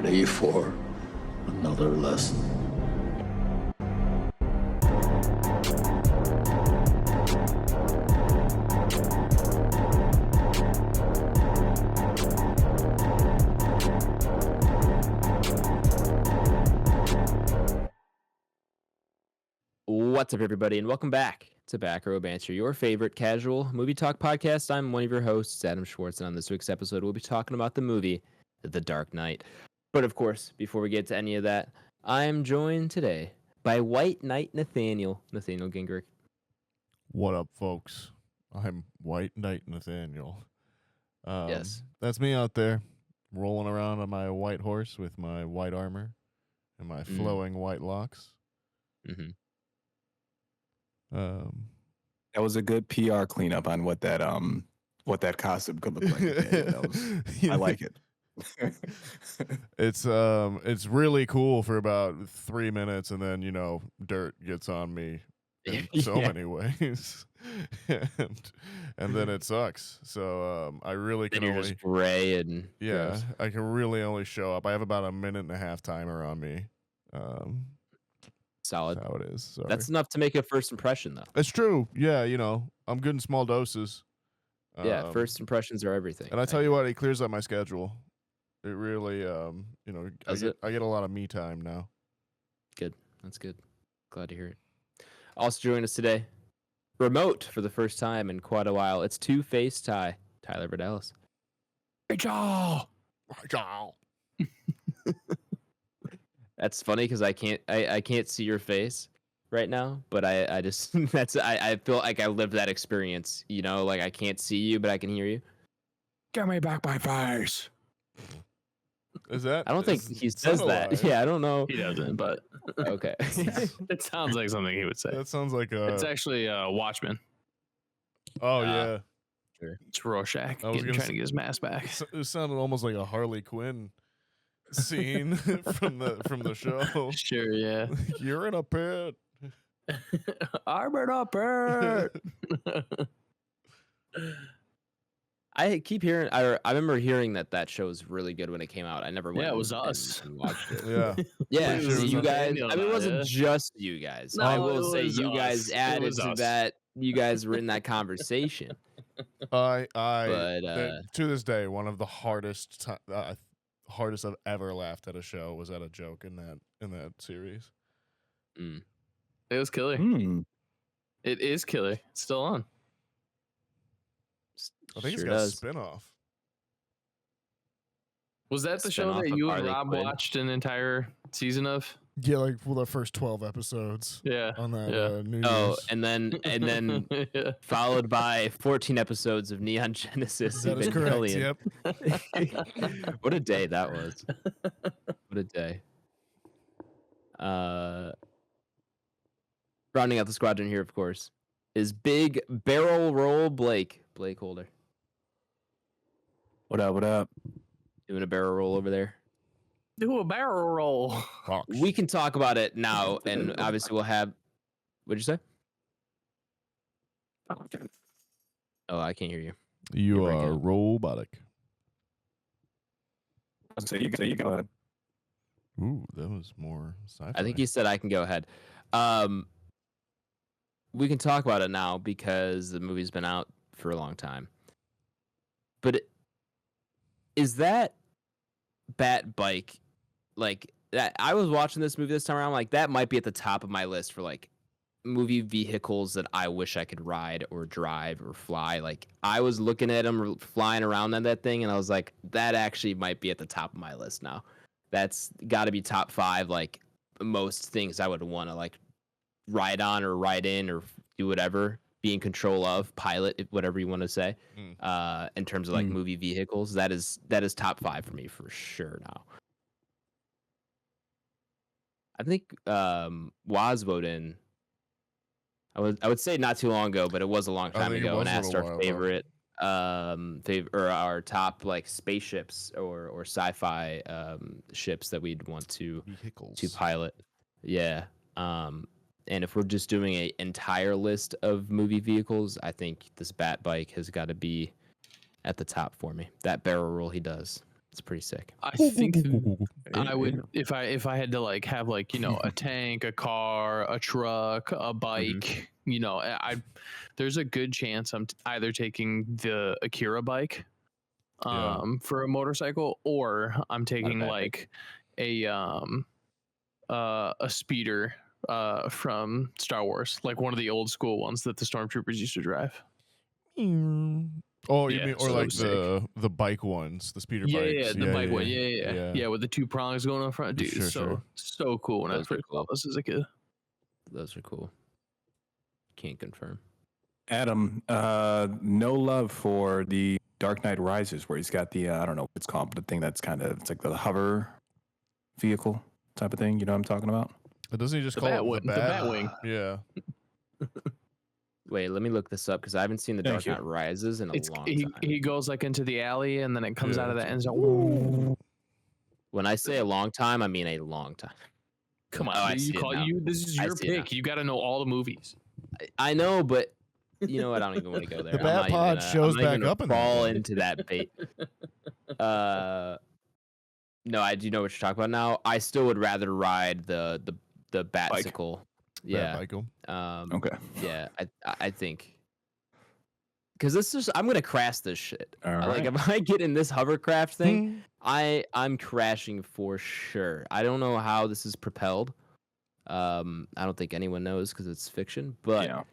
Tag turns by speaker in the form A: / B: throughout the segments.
A: ready for another lesson?
B: What's up, everybody, and welcome back to Back Row Banter, your favorite casual movie talk podcast. I'm one of your hosts, Adam Schwartz, and on this week's episode, we'll be talking about the movie The Dark Knight. But of course, before we get to any of that, I am joined today by White Knight Nathaniel Gingrich.
C: What up, folks? I'm White Knight Nathaniel.
B: Yes.
C: That's me out there, rolling around on my white horse with my white armor and my flowing white locks.
B: Mm-hmm.
D: That was a good PR cleanup on what that costume could look like. I like it.
C: It's really cool for about 3 minutes, and then dirt gets on me in so many ways, and then it sucks. So I really can
B: only just gray and gross.
C: I can really only show up. I have about a minute and a half timer on me.
B: Solid.
C: That's how it is. Sorry.
B: That's enough to make a first impression, though.
C: It's true. Yeah, I'm good in small doses.
B: Yeah, first impressions are everything.
C: And I tell you what, it clears up my schedule. It really, I get a lot of me time now.
B: Good. That's good. Glad to hear it. Also joining us today, remote for the first time in quite a while, it's Two-Face Ty, Tyler Verdalis.
D: Rachel!
B: That's funny because I can't see your face right now, but I just I feel like I lived that experience. Like I can't see you, but I can hear you.
D: Get me back my face.
C: Is that?
B: I don't think he says that. Yeah, I don't know.
E: He doesn't, but
B: okay.
E: It sounds like something he would say.
C: That sounds like
E: It's actually Watchmen.
C: Oh yeah.
B: Sure.
E: It's Rorschach trying to get his mask back.
C: It sounded almost like a Harley Quinn scene from the show.
E: Sure, yeah.
C: You're in a pit.
E: I'm in a pit.
B: I keep hearing. I remember hearing that show was really good when it came out. I never went.
E: Yeah, it was
B: and
E: us.
B: watched it.
C: Yeah.
B: Yeah,
E: It was
B: you guys.
E: Nathaniel
B: I mean, it wasn't
E: about it.
B: just you guys.
E: No,
B: I will
E: it
B: say
E: was
B: you
E: us.
B: guys
E: It
B: added
E: was
B: to
E: us.
B: that. You guys were in that conversation.
C: But
B: to
C: this day, one of the hardest I've ever laughed at a show was at a joke in that series.
E: It was killer. It is killer. It's still on.
C: I think
B: Sure
C: it's got
B: does.
C: a spin-off.
E: Was that the show
B: Spin-off
E: that
B: of
E: you and
B: Harley
E: Rob
B: Quinn.
E: watched an entire season of?
C: Yeah, like the first 12 episodes
E: Yeah.
C: on that
E: Yeah.
C: New
B: Oh,
C: Year's.
B: and then
E: Yeah.
B: followed by 14 episodes of Neon Genesis.
C: That is correct.
B: Evangelion.
C: Yep.
B: What a day that was. What a day. Rounding out the squadron here, of course, is Big Barrel Roll BlakeHolder.
D: What up? What up?
B: Doing a barrel roll over there.
E: Do a barrel roll.
C: Fox.
B: We can talk about it now, and obviously we'll have. What'd you say? Oh, I can't hear you.
C: You
B: You're
C: are
B: breaking
C: robotic.
D: So you go ahead.
C: Ooh, that was more sci-fi.
B: I think he said I can go ahead. We can talk about it now because the movie's been out for a long time. But is that Bat bike like that? I was watching this movie this time around, like that might be at the top of my list for like movie vehicles that I wish I could ride or drive or fly. Like I was looking at them flying around on that thing, and I was like, that actually might be at the top of my list now. That's got to be top 5, like most things I would want to like ride on or ride in or do whatever, be in control of, pilot, whatever you want to say. In terms of like movie vehicles, that is top 5 for me for sure now. I think Waz voted in. I would say not too long ago, but it was a long time ago, and asked our favorite or our top like spaceships or sci-fi ships that we'd want to pilot. Yeah. And if we're just doing an entire list of movie vehicles, I think this Bat bike has got to be at the top for me. That barrel roll he does, it's pretty sick.
E: I think I would if I had to like have like, you know, a tank, a car, a truck, a bike, you know, there's a good chance I'm either taking the Akira bike for a motorcycle, or I'm taking like a speeder from Star Wars, like one of the old school ones that the stormtroopers used to drive.
C: Oh, you
E: Yeah,
C: mean, or
E: so
C: like
E: sick.
C: the bike ones, the speeder
E: Yeah,
C: bikes.
E: yeah, the bike one. Yeah, with the two prongs going on front. Dude, so cool when I
B: Those are
E: first
B: cool.
E: saw this as a kid.
B: Those are cool. Can't confirm.
D: Adam, no love for the Dark Knight Rises, where he's got the I don't know what it's called, but the thing that's kind of, it's like the hover vehicle type of thing. You know what I'm talking about?
C: But doesn't he just
E: The
C: call it the
E: Batwing.
C: Yeah.
B: Wait, let me look this up because I haven't seen the Dark Knight Rises in a long time.
E: He goes like into the alley and then it comes out of the end zone.
B: When I say a long time, I mean a long time.
E: Come on,
B: I see it now.
E: this is your pick. You got to know all the movies.
B: I know, but you know what? I don't even want to go there.
C: The Bat Pod shows back up in
B: fall into that bait. No, I do know what you're talking about now. I still would rather ride the Batsicle. Yeah.
C: Michael.
D: Okay.
B: Yeah, I think because this is I'm gonna crash this shit. Like if I get in this hovercraft thing, I'm crashing for sure. I don't know how this is propelled. I don't think anyone knows because it's fiction, but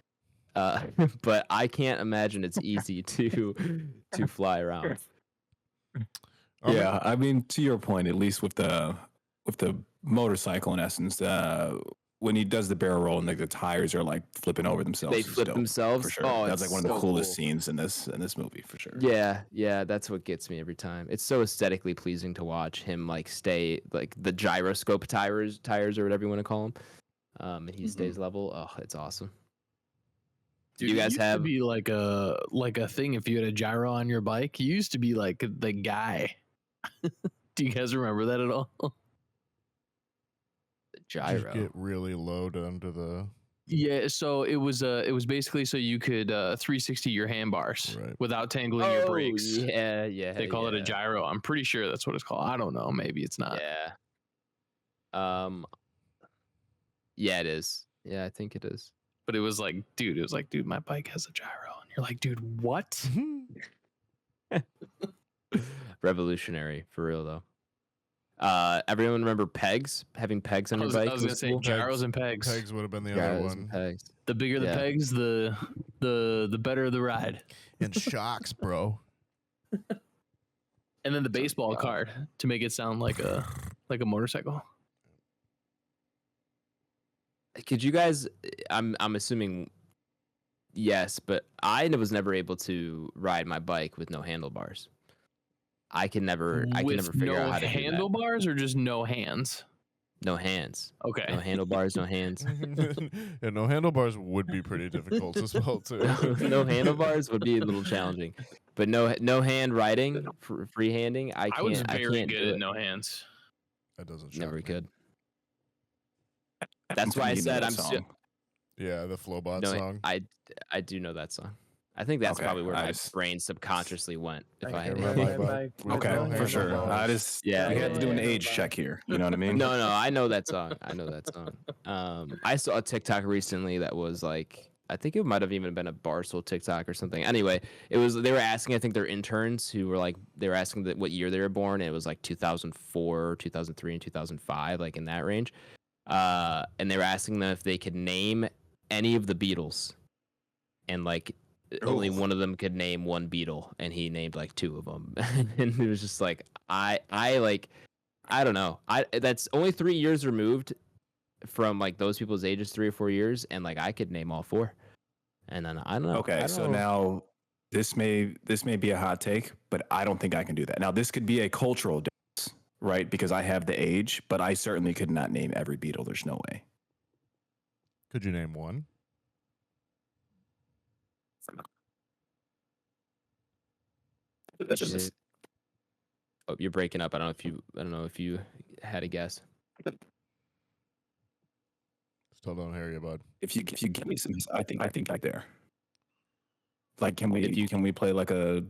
B: but I can't imagine it's easy to fly around.
D: Yeah, I mean, to your point, at least with the motorcycle, in essence, when he does the barrel roll and like the tires are like flipping over themselves,
B: They flip themselves.
D: for sure.
B: Oh,
D: That's like one of the
B: so
D: coolest
B: cool.
D: scenes in this movie for sure.
B: Yeah, that's what gets me every time. It's so aesthetically pleasing to watch him like stay like the gyroscope tires or whatever you want to call them, and he stays level. Oh, it's awesome.
E: Dude,
B: you guys have
E: to be like a thing if you had a gyro on your bike. You used to be like the guy. Do you guys remember that at all?
B: the gyro.
C: Just get really low down to the.
E: Yeah, so it was basically so you could 360 your handbars without tangling your brakes.
B: Yeah.
E: They call it a gyro. I'm pretty sure that's what it's called. I don't know. Maybe it's not.
B: Yeah. Yeah, it is. Yeah, I think it is.
E: But it was like, dude, my bike has a gyro. And you're like, dude, what?
B: Revolutionary for real though. Everyone remember pegs? Having pegs on your bike?
E: I was gonna say gyros and pegs.
C: Pegs would have been the
B: Gyros
C: other one.
B: and pegs.
E: The bigger the pegs, the better the ride.
C: And shocks, bro.
E: And then the baseball card to make it sound like a motorcycle.
B: Could you guys? I'm assuming yes, but I was never able to ride my bike with no handlebars. I can never figure out how to do that.
E: Handlebars or just no hands?
B: No hands.
E: Okay.
B: No handlebars, no hands.
C: Yeah, no handlebars would be pretty difficult as well too.
B: No handlebars would be a little challenging, but no hand riding, freehanding. I
E: was very
B: can't
E: good
B: do
E: at
B: it.
E: no hands.
C: That doesn't. shock
B: Never
C: me.
B: could. That's why I said I'm.
C: Yeah, the Flowbot
B: No,
C: song.
B: I do know that song. I think that's probably where my brain subconsciously went. If I had
D: Okay, for sure. I just we had to do an age check here. You know what I mean?
B: No, I know that song. I saw a TikTok recently that was like, I think it might have even been a Barstool TikTok or something. Anyway, they were asking, I think their interns who were like, they were asking what year they were born. And it was like 2004, 2003, and 2005, like in that range. And they were asking them if they could name any of the Beatles, and like only one of them could name one Beatle, and he named like two of them. And it was just like, I don't know. That's only 3 years removed from like those people's ages, 3 or 4 years, and like I could name all four. And then I don't know.
D: Okay, so now this may be a hot take, but I don't think I can do that. Now this could be a cultural difference, right? Because I have the age, but I certainly could not name every Beatle. There's no way.
C: Could you name one?
D: That's just
B: Oh, you're breaking up. I don't know if you had a guess.
C: Still don't hear you, bud.
D: if you give me some, I think like there. Like, can we play like a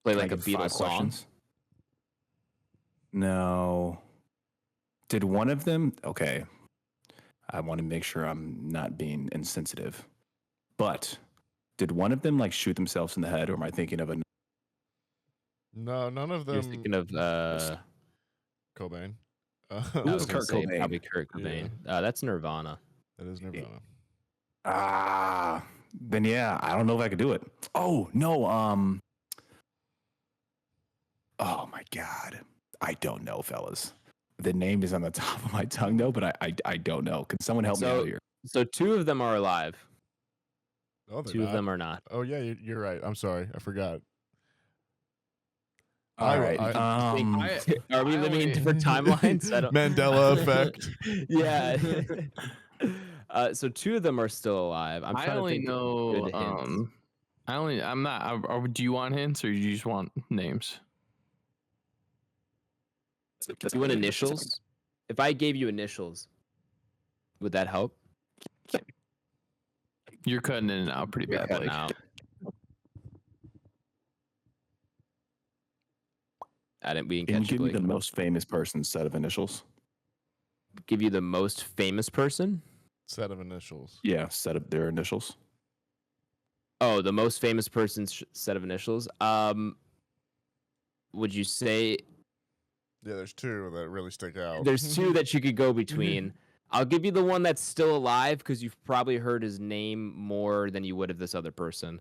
B: Play like a
D: give 5
B: Beatles song.
D: questions? No. Did one of them? Okay. I want to make sure I'm not being insensitive. But did one of them like shoot themselves in the head, or am I thinking of a?
C: No, none of
B: You're
C: them.
B: thinking of
C: Cobain.
D: Who
B: I
D: was
B: was gonna
D: Kurt
B: say
D: Cobain?
B: probably Kurt Cobain. That's Nirvana.
C: That is Nirvana.
D: Then yeah, I don't know if I could do it. Oh no, oh my god, I don't know, fellas. The name is on the top of my tongue though, but I don't know. Can someone help me out here?
B: So 2 of them are alive.
C: Oh, they're
B: 2 of
C: not.
B: them are not.
C: Oh yeah, you're right. I'm sorry, I forgot.
D: All right.
B: Are we living in different timelines? I don't.
C: Mandela effect.
B: Yeah. So 2 of them are still alive. I'm
E: I
B: trying to
E: only
B: think of
E: know.
B: good hints.
E: I'm not. Do you want hints or do you just want names?
B: Do you want initials? If I gave you initials, would that help?
E: You're cutting in and out pretty bad, Blake.
B: Out. We didn't
D: Can you
B: catch you,
D: give me
B: Blake.
D: the most famous person's set of initials?
B: Give you the most famous person?
C: Set of initials.
D: Yeah, set of their initials.
B: Oh, the most famous person's set of initials. Would you say
C: Yeah, there's 2 that really stick out.
B: there's 2 that you could go between? I'll give you the one that's still alive because you've probably heard his name more than you would of this other person.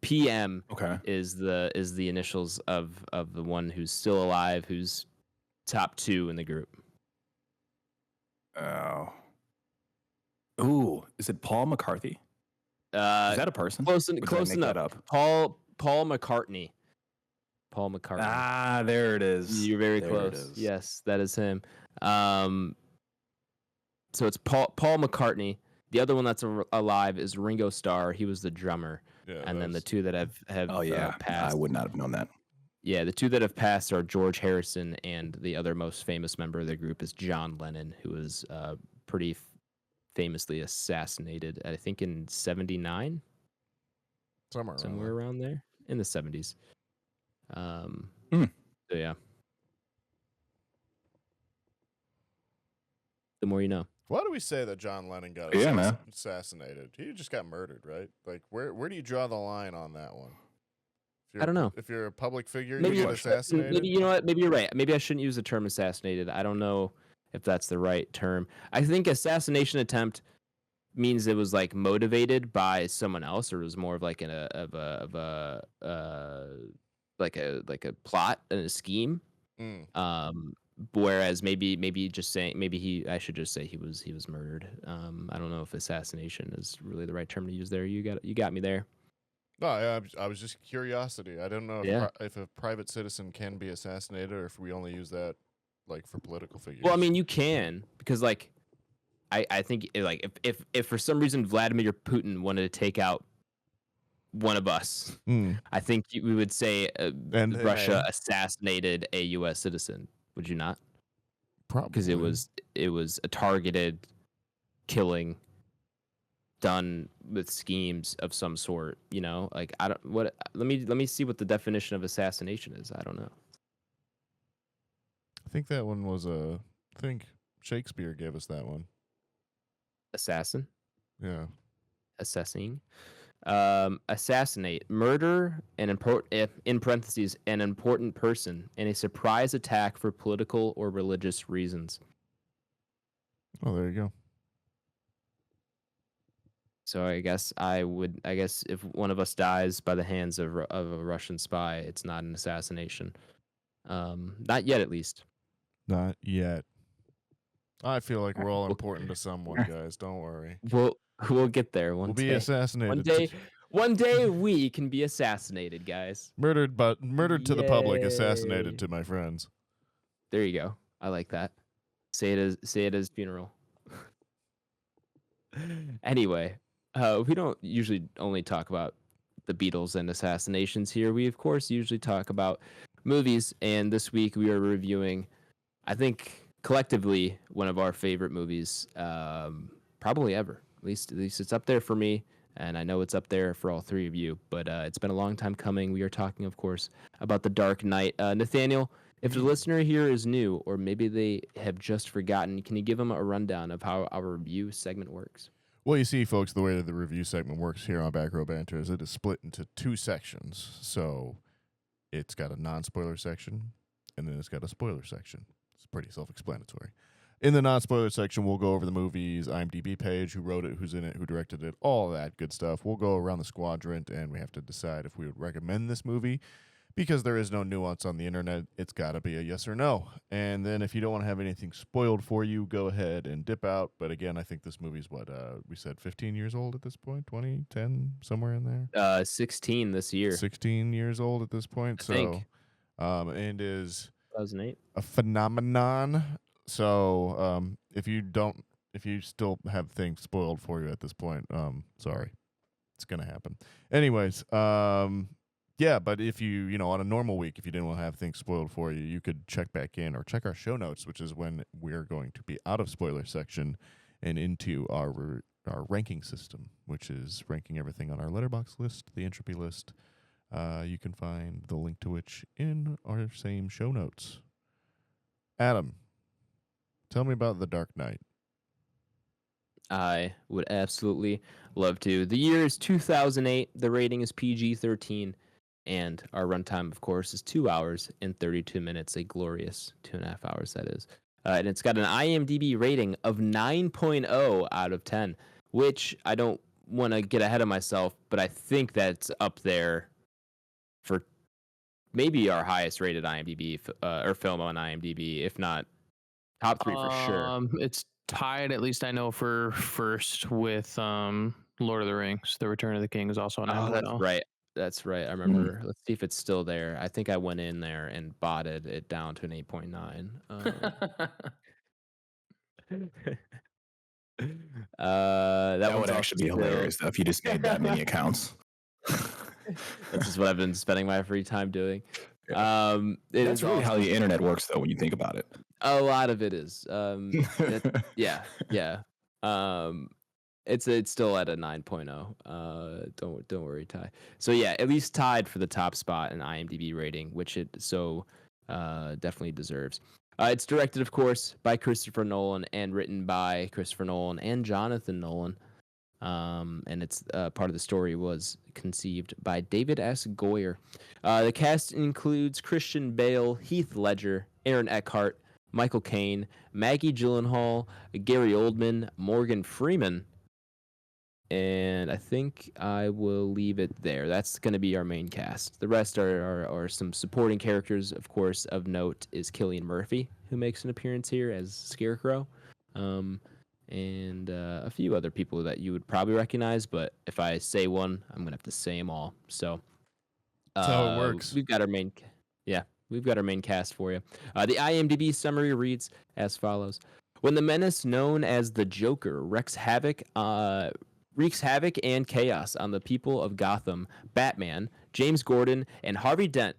B: PM
D: Okay.
B: is the initials of the one who's still alive, who's top 2 in the group.
D: Oh. Ooh, is it Paul McCartney? Is that a person?
B: Close
D: Or did I
B: close
D: make
B: enough.
D: that up?
B: Paul McCartney. Paul McCartney.
D: Ah, there it is.
B: You're very
D: There it
B: close.
D: is.
B: Yes, that is him. So it's Paul McCartney. The other one that's alive is Ringo Starr. He was the drummer.
C: Yeah,
B: And then the
C: that's-
B: 2 that have
D: Oh yeah,
B: passed.
D: I would not have known that.
B: Yeah, the 2 that have passed are George Harrison, and the other most famous member of the group is John Lennon, who was pretty famously assassinated, I think in 79, somewhere around there, in the 70s. So yeah. The more you know.
C: Why do we say that John Lennon got
D: man.
C: assassinated? He just got murdered, right? Like, where do you draw the line on that one?
B: I don't know.
C: If you're a public figure,
B: Maybe
C: you get assassinated.
B: Maybe you know what? Maybe you're right. Maybe I shouldn't use the term assassinated. I don't know if that's the right term. I think assassination attempt means it was like motivated by someone else, or it was more of like like a plot and a scheme. Whereas maybe just saying I should just say he was murdered. I don't know if assassination is really the right term to use there. You got me there.
C: No, I was just curiosity. I don't know if a private citizen can be assassinated, or if we only use that like for political figures.
B: Well, I mean, you can, because like I think like if for some reason Vladimir Putin wanted to take out one of us, I think we would say Russia assassinated a U.S. citizen. Would you not?
C: Probably,
B: because it was a targeted killing done with schemes of some sort. You know, like I don't what. Let me see what the definition of assassination is. I don't know.
C: I think that one was I think Shakespeare gave us that one.
B: Assassin.
C: Yeah.
B: Assessing. Assassinate, murder, and in parentheses, an important person in a surprise attack for political or religious reasons.
C: Oh, there you go.
B: So I guess if one of us dies by the hands of a Russian spy, it's not an assassination. Not yet, at least.
C: Not yet. I feel like we're all important to someone, guys. Don't worry.
B: We'll get there one day.
C: We'll be assassinated.
B: One day we can be assassinated, guys.
C: Murdered to the public, assassinated to my friends.
B: There you go. I like that. Say it as funeral. Anyway, we don't usually only talk about the Beatles and assassinations here. We of course usually talk about movies, and this week we are reviewing, I think collectively, one of our favorite movies, probably ever. At least it's up there for me, and I know it's up there for all three of you. But it's been a long time coming. We are talking, of course, about The Dark Knight. Nathaniel, If the listener here is new, or maybe they have just forgotten, can you give them a rundown of how our review segment works?
C: Well, you see, folks, the way that the review segment works here on Back Row Banter is it is split into 2 sections. So it's got a non-spoiler section, and then it's got a spoiler section. It's pretty self-explanatory. In the non-spoiler section, we'll go over the movie's IMDb page, who wrote it, who's in it, who directed it, all that good stuff. We'll go around the quadrant, and we have to decide if we would recommend this movie. Because there is no nuance on the internet, it's got to be a yes or no. And then if you don't want to have anything spoiled for you, go ahead and dip out. But again, I think this movie's we said 15 years old at this point, 20, 10, somewhere in there?
B: 16 this year.
C: 16 years old at this point.
B: I think.
C: And is
B: 2008.
C: a phenomenon. So if you still have things spoiled for you at this point, sorry. It's going to happen. Anyways, yeah, but if you on a normal week, if you didn't want to have things spoiled for you, you could check back in or check our show notes, which is when we're going to be out of spoiler section and into our ranking system, which is ranking everything on our Letterboxd list, the Entropy list. You can find the link to which in our same show notes. Adam, tell me about The Dark Knight.
B: I would absolutely love to. The year is 2008. The rating is PG-13. And our runtime, of course, is 2 hours and 32 minutes, a glorious 2.5 hours, that is. And it's got an IMDb rating of 9.0 out of 10, which I don't want to get ahead of myself, but I think that's up there for maybe our highest rated IMDb or film on IMDb, if not top 3 for sure.
E: It's tied, at least I know, for first with Lord of the Rings. The Return of the King is also an 9.0.
B: That's right. That's right. I remember. Let's see if it's still there. I think I went in there and botted it down to an 8.9. That
D: would actually be hilarious though, if you just made that many accounts.
B: That's just what I've been spending my free time doing.
D: That's really how the internet works, though, when you think about it.
B: A lot of it is. Yeah. It's still at a 9.0. Don't worry, Ty. So yeah, at least tied for the top spot in IMDb rating, which it definitely deserves. It's directed, of course, by Christopher Nolan and written by Christopher Nolan and Jonathan Nolan. And it's part of the story was conceived by David S. Goyer. The cast includes Christian Bale, Heath Ledger, Aaron Eckhart, Michael Caine, Maggie Gyllenhaal, Gary Oldman, Morgan Freeman. And I think I will leave it there. That's going to be our main cast. The rest are some supporting characters. Of course, of note is Cillian Murphy, who makes an appearance here as Scarecrow. And a few other people that you would probably recognize. But if I say one, I'm going to have to say them all. So
C: that's how it works.
B: We've got our main cast for you. The IMDb summary reads as follows. When the menace known as the Joker wreaks havoc and chaos on the people of Gotham, Batman, James Gordon, and Harvey Dent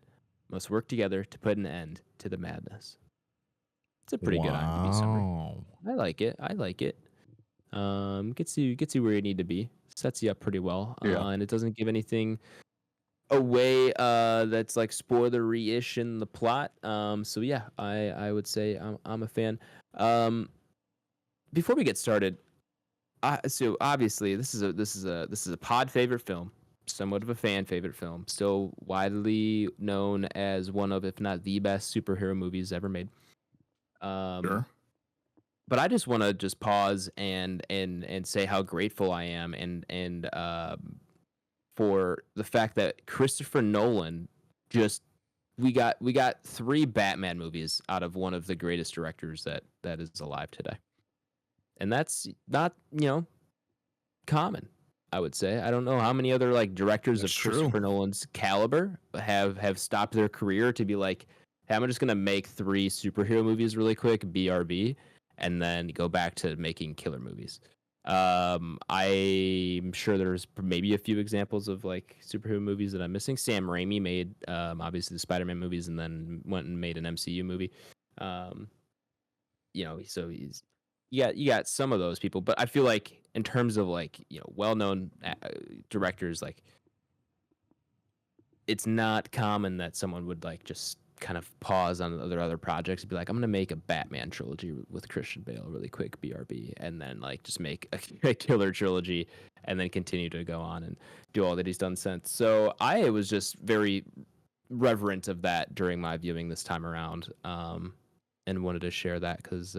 B: must work together to put an end to the madness. It's a pretty good IMDb summary. I like it. Gets you where you need to be. Sets you up pretty well.
D: Yeah.
B: And it doesn't give anything away that's like spoilery-ish in the plot. So yeah, I would say I'm a fan. Before we get started, so obviously this is a pod favorite film, somewhat of a fan favorite film, still widely known as one of, if not the best superhero movies ever made.
D: Sure.
B: But I just want to pause and say how grateful I am and for the fact that Christopher Nolan we got 3 Batman movies out of one of the greatest directors that is alive today. And that's not, common, I would say. I don't know how many other like directors
D: That's
B: of
D: true.
B: Christopher Nolan's caliber have stopped their career to be like, hey, I'm just going to make 3 superhero movies really quick, BRB, and then go back to making killer movies. I'm sure there's maybe a few examples of like superhero movies that I'm missing. Sam Raimi made obviously the Spider-Man movies and then went and made an MCU movie. So you got some of those people, but I feel like in terms of like, well-known directors, like it's not common that someone would like just kind of pause on other projects and be like, I'm gonna make a Batman trilogy with Christian Bale really quick, BRB, and then like just make a killer trilogy and then continue to go on and do all that he's done since. So I was just very reverent of that during my viewing this time around, and wanted to share that because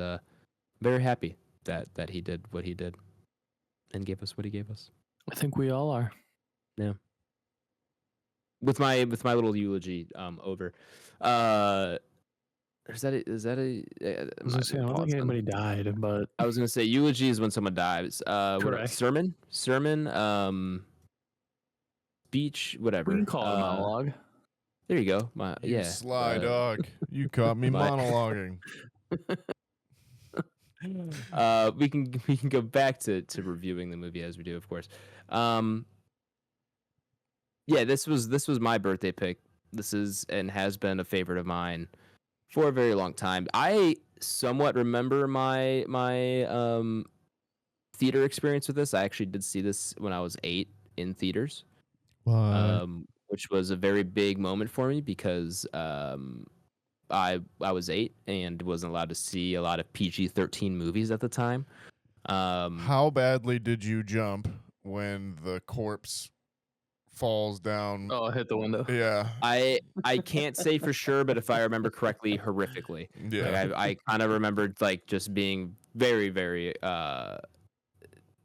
B: very happy that he did what he did and gave us what he gave us.
E: I think we all are.
B: Yeah. With my little eulogy over. Is that a
E: I was gonna say, I don't think anybody died, but
B: I was gonna say eulogy is when someone dies.
E: Correct.
B: Sermon, speech, whatever.
E: we can call it a monologue.
B: There you go.
C: You sly dog. You caught me monologuing.
B: We can go back to reviewing the movie as we do, of course. Yeah, this was my birthday pick. This is and has been a favorite of mine for a very long time. I somewhat remember my theater experience with this. I actually did see this when I was 8 in theaters, which was a very big moment for me because I was 8 and wasn't allowed to see a lot of PG-13 movies at the time.
C: How badly did you jump when the corpse falls down?
E: Oh, hit the window.
C: Yeah.
B: I can't say for sure, but if I remember correctly, horrifically.
C: Yeah.
B: Like I kind of remembered like just being very, very,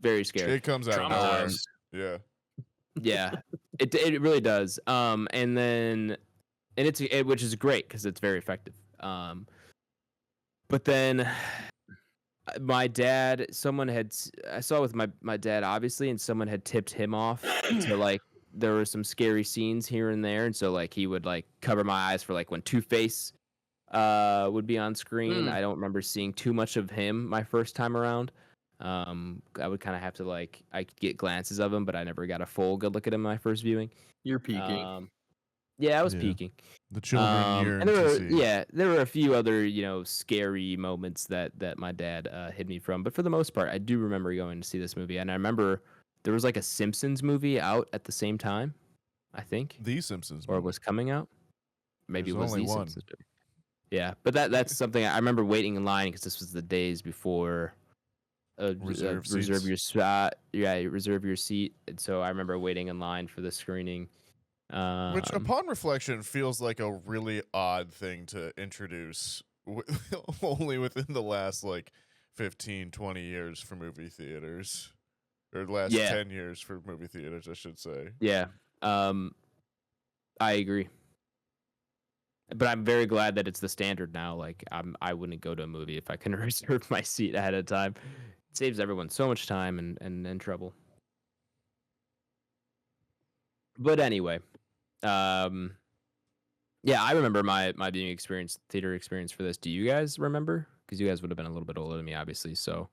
B: very scared.
C: It comes out of nowhere.
E: Traumatized.
C: Yeah.
B: Yeah, it really does. And then which is great because it's very effective. But then my dad, I saw with my dad obviously, and someone had tipped him off to like there were some scary scenes here and there, and so like he would like cover my eyes for like when Two-Face would be on screen. I don't remember seeing too much of him my first time around. I would kind of have to like I could get glances of him, but I never got a full good look at him my first viewing.
E: You're peeking.
B: Yeah, I was
C: Yeah.
B: peeking.
C: The children yearn
B: and there
C: to
B: were,
C: see.
B: yeah, there were a few other scary moments that my dad hid me from, but for the most part, I do remember going to see this movie, and I remember there was like a Simpsons movie out at the same time, I think,
C: The Simpsons
B: or
C: movie.
B: was coming out. Maybe
C: There's
B: it was
C: only
B: the
C: one.
B: Simpsons movie. Yeah, but that's something I remember waiting in line because this was the days before
C: Reserve
B: reserve
C: seats.
B: your spot. Yeah, reserve your seat, and so I remember waiting in line for the screening.
C: Which, upon reflection, feels like a really odd thing to introduce only within the last, 15, 20 years for movie theaters. Or the last 10 years for movie theaters, I should say.
B: Yeah, I agree. But I'm very glad that it's the standard now. Like, I wouldn't go to a movie if I couldn't reserve my seat ahead of time. It saves everyone so much time and trouble. But anyway, yeah, I remember my viewing experience, theater experience for this. Do you guys remember? Because you guys would have been a little bit older than me, obviously. So,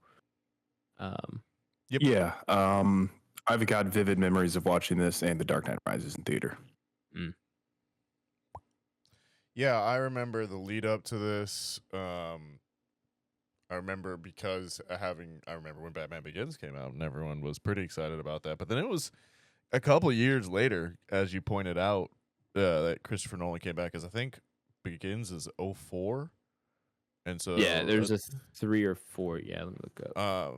C: Yep.
D: Yeah. I've got vivid memories of watching this and The Dark Knight Rises in theater.
C: Yeah, I remember the lead up to this. I remember because I remember when Batman Begins came out and everyone was pretty excited about that. But then it was a couple years later, as you pointed out, that Christopher Nolan came back, because I think Begins is 2004. And so
B: yeah, there's a 3 or 4. Yeah, let me look up.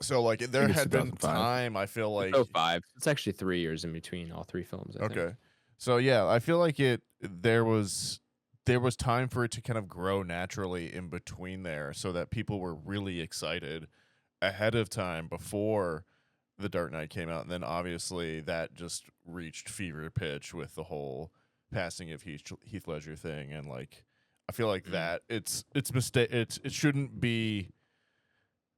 C: So there
D: it's
C: had been
D: 2005.
C: time, I feel like.
B: 5. It's actually 3 years in between all 3 films. I think.
C: Okay. So yeah, I feel like there was time for it to kind of grow naturally in between there, so that people were really excited ahead of time before The Dark Knight came out, and then obviously that just reached fever pitch with the whole passing of Heath Ledger thing, and I feel like that it shouldn't be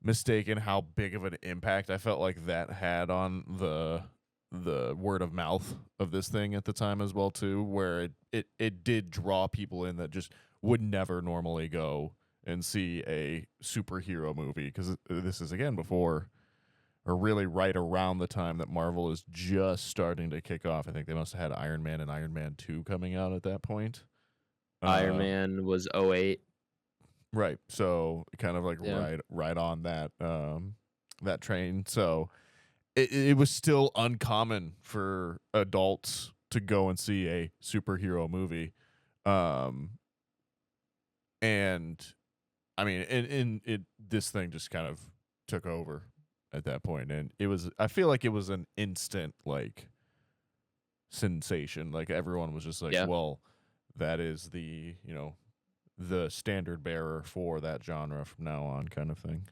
C: mistaken how big of an impact I felt like that had on the word of mouth of this thing at the time as well too, where it did draw people in that just would never normally go and see a superhero movie, because this is again before, or really right around the time that Marvel is just starting to kick off. I think they must have had Iron Man and Iron Man 2 coming out at that point.
B: Iron Man was 2008.
C: Right. So kind of
B: Yeah.
C: right on that that train. So it was still uncommon for adults to go and see a superhero movie. Um, and I mean, this thing just kind of took over at that point, and I feel like it was an instant like sensation. Like everyone was just like,
B: Yeah.
C: well, that is the the standard bearer for that genre from now on, kind of thing.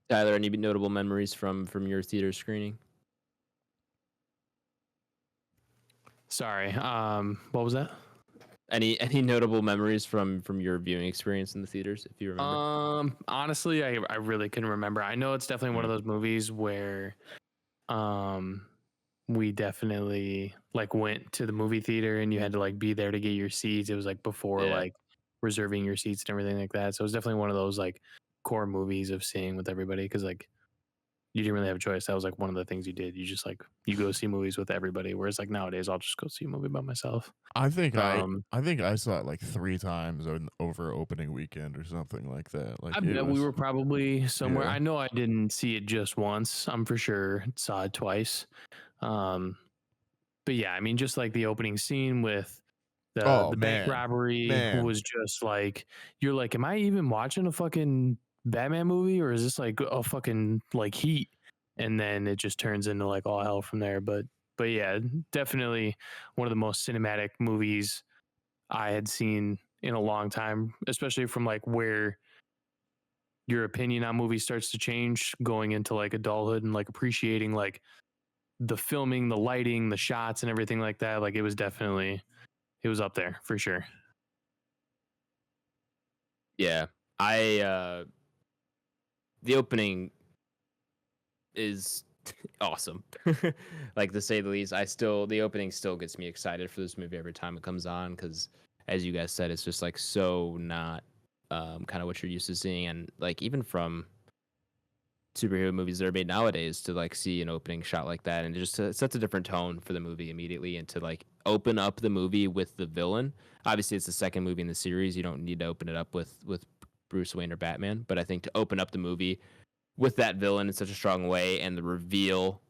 B: Tyler, any notable memories from your theater screening?
E: Sorry. What was that?
B: Any notable memories from your viewing experience in the theaters, if you remember?
E: Honestly, I really couldn't remember. I know it's definitely one of those movies where we definitely like went to the movie theater and you had to like be there to get your seats. It was like before
B: Yeah.
E: like reserving your seats and everything like that. So it was definitely one of those like core movies of seeing with everybody, because like you didn't really have a choice. That was like one of the things you did. You just like you go see movies with everybody. Whereas like nowadays, I'll just go see a movie by myself.
C: I think I saw it like 3 times over opening weekend or something like that. Like
E: I bet we were probably somewhere.
C: Yeah.
E: I know I didn't see it just once. I'm for sure saw it twice. But yeah, I mean, just like the opening scene with the bank robbery was just like, you're like, am I even watching a fucking Batman movie, or is this like a fucking like Heat? And then it just turns into like all hell from there. But yeah, definitely one of the most cinematic movies I had seen in a long time, especially from like where your opinion on movies starts to change going into like adulthood and like appreciating like the filming, the lighting, the shots and everything like that. Like it was up there for sure.
B: Yeah. The opening is awesome. Like, to say the least. The opening still gets me excited for this movie every time it comes on, because as you guys said, it's just like so not kind of what you're used to seeing, and like even from superhero movies that are made nowadays, to like see an opening shot like that, and it just sets a different tone for the movie immediately. And to like open up the movie with the villain, obviously it's the second movie in the series, you don't need to open it up with Bruce Wayne or Batman, but I think to open up the movie with that villain in such a strong way, and the reveal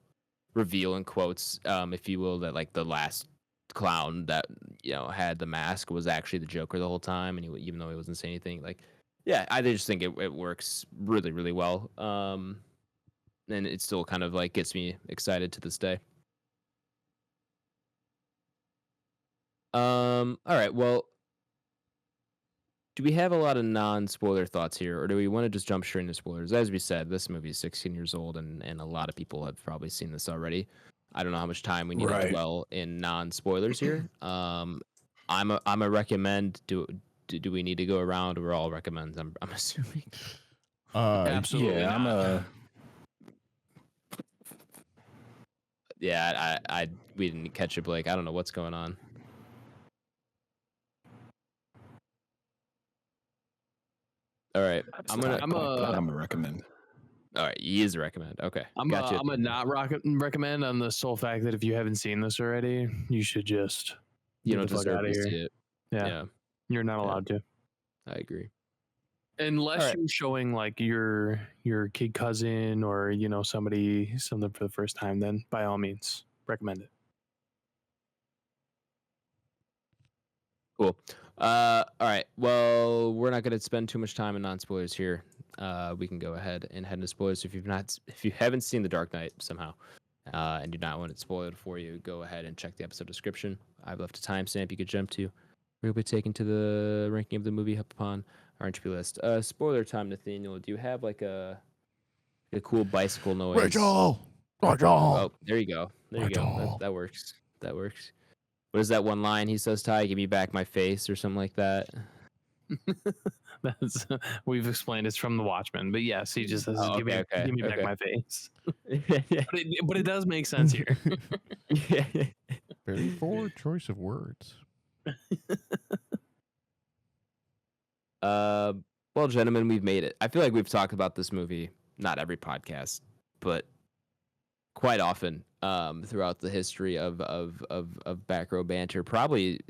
B: in quotes, if you will, that like the last clown that had the mask was actually the Joker the whole time, and even though he wasn't saying anything, like, yeah, I just think it works really, really well. And it still kind of like gets me excited to this day. All right, well, do we have a lot of non-spoiler thoughts here, or do we want to just jump straight into spoilers? As we said, this movie is 16 years old, and a lot of people have probably seen this already. I don't know how much time we need to dwell in non-spoilers here. I'm a recommend. Do we need to go around? We're all recommends. I'm assuming.
E: Absolutely.
D: Yeah,
B: Yeah, we didn't catch it, Blake. I don't know what's going on. All right,
D: I'm a recommend.
B: All right, he is a recommend. Okay, gotcha.
E: I'm a not recommend on the sole fact that if you haven't seen this already, you should just
B: you don't deserve to see it.
E: Yeah. You're not allowed to.
B: I agree.
E: Unless you're showing like your kid cousin or somebody something for the first time, then by all means recommend it.
B: Cool. All right. Well, we're not going to spend too much time in non-spoilers here. We can go ahead and head into spoilers. If you haven't seen The Dark Knight somehow, and do not want it spoiled for you, go ahead and check the episode description. I've left a timestamp you could jump to. We'll be taken to the ranking of the movie up upon our Entropy list. Spoiler time, Nathaniel. Do you have like a cool bicycle noise?
C: Rachel.
B: Oh, there you go. There you go. That works. That works. What is that one line he says, Ty? Give me back my face, or something like that.
E: We've explained it's from The Watchmen, but yes, he just says, give me back my face. But it does make sense here.
C: Very forward choice of words.
B: Well, gentlemen, we've made it. I feel like we've talked about this movie, not every podcast, but quite often throughout the history of Back Row Banter. Probably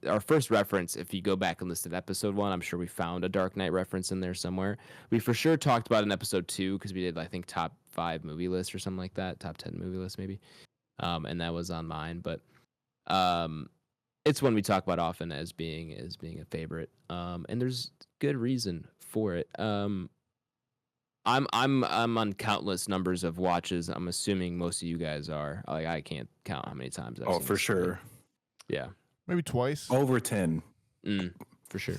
B: our first reference, if you go back and listen to episode 1, I'm sure we found a Dark Knight reference in there somewhere. We for sure talked about it in episode 2, because we did, I think, top 5 movie list or something like that, top 10 movie list maybe. and that was on mine. But it's one we talk about often as being a favorite, and there's good reason for it. I'm on countless numbers of watches. I'm assuming most of you guys are. Like I can't count how many times I've
D: Oh,
B: seen
D: for
B: this movie.
D: sure.
B: Yeah.
C: Maybe twice.
D: Over 10.
B: For sure.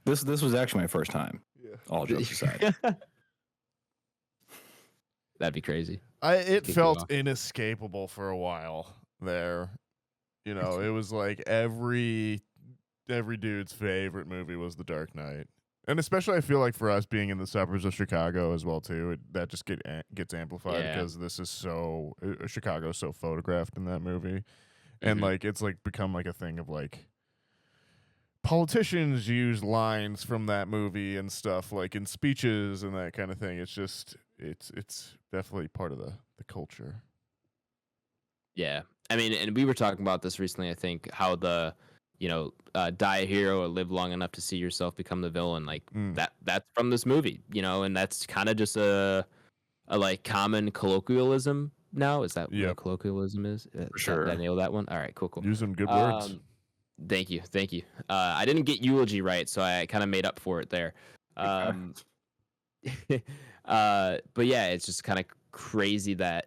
D: This was actually my first time.
C: Yeah.
D: All jokes aside.
B: That'd be crazy.
C: It
B: Kick you
C: felt
B: off.
C: inescapable for a while there. You know, it was like every dude's favorite movie was The Dark Knight. And especially I feel like for us being in the suburbs of Chicago as well too, that just gets amplified
B: Yeah.
C: because this is so Chicago's so photographed in that movie. And
B: Mhm.
C: like it's like become like a thing of like politicians use lines from that movie and stuff like in speeches and that kind of thing. It's just it's definitely part of the culture.
B: Yeah. I mean, and we were talking about this recently, I think, how the, die a hero or live long enough to see yourself become the villain. Like that's from this movie, and that's kind of just a like common colloquialism now. Is that what
C: Yep.
B: a colloquialism is?
D: For sure.
B: Did I nail that one? All right, cool.
C: Use some good words.
B: Thank you. I didn't get eulogy right, so I kind of made up for it there. But yeah, it's just kind of crazy that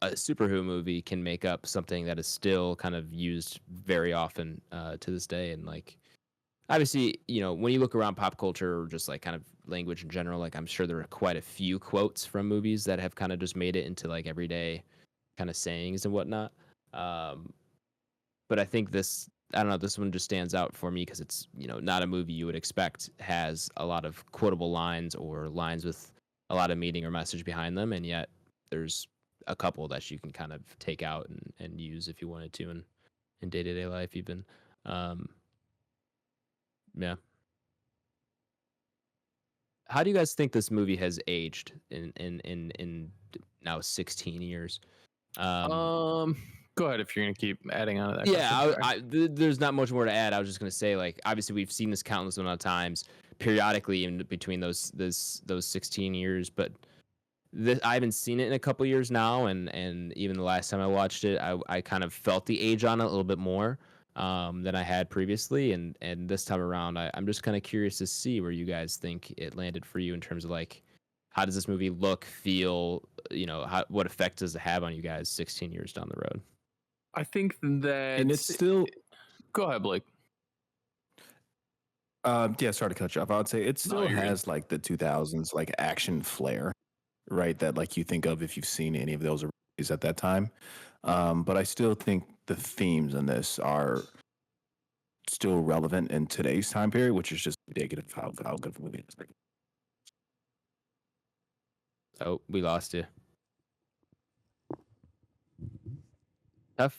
B: a superhero movie can make up something that is still kind of used very often to this day. And like, obviously, when you look around pop culture or just like kind of language in general, like I'm sure there are quite a few quotes from movies that have kind of just made it into like everyday kind of sayings and whatnot. But I think this one just stands out for me because it's, not a movie you would expect has a lot of quotable lines or lines with a lot of meaning or message behind them. And yet there's a couple that you can kind of take out and use if you wanted to in day-to-day life even. Yeah. How do you guys think this movie has aged in now 16 years?
E: Go ahead if you're gonna keep adding on to that.
B: Yeah,
E: question.
B: there's not much more to add. I was just gonna say, like, obviously we've seen this countless amount of times, periodically in between those 16 years, but I haven't seen it in a couple years now, and even the last time I watched it, I kind of felt the age on it a little bit more than I had previously, and this time around, I'm just kind of curious to see where you guys think it landed for you in terms of like, how does this movie look, feel, what effect does it have on you guys 16 years down the road?
E: I think that
D: And it's still
E: Go ahead, Blake.
D: yeah, sorry to cut you off. I would say it still
E: you're good.
D: has like the 2000s like action flair, right? That like you think of if you've seen any of those movies at that time. But I still think the themes in this are still relevant in today's time period, which is just ridiculous how good the movie is.
B: Oh, we lost you.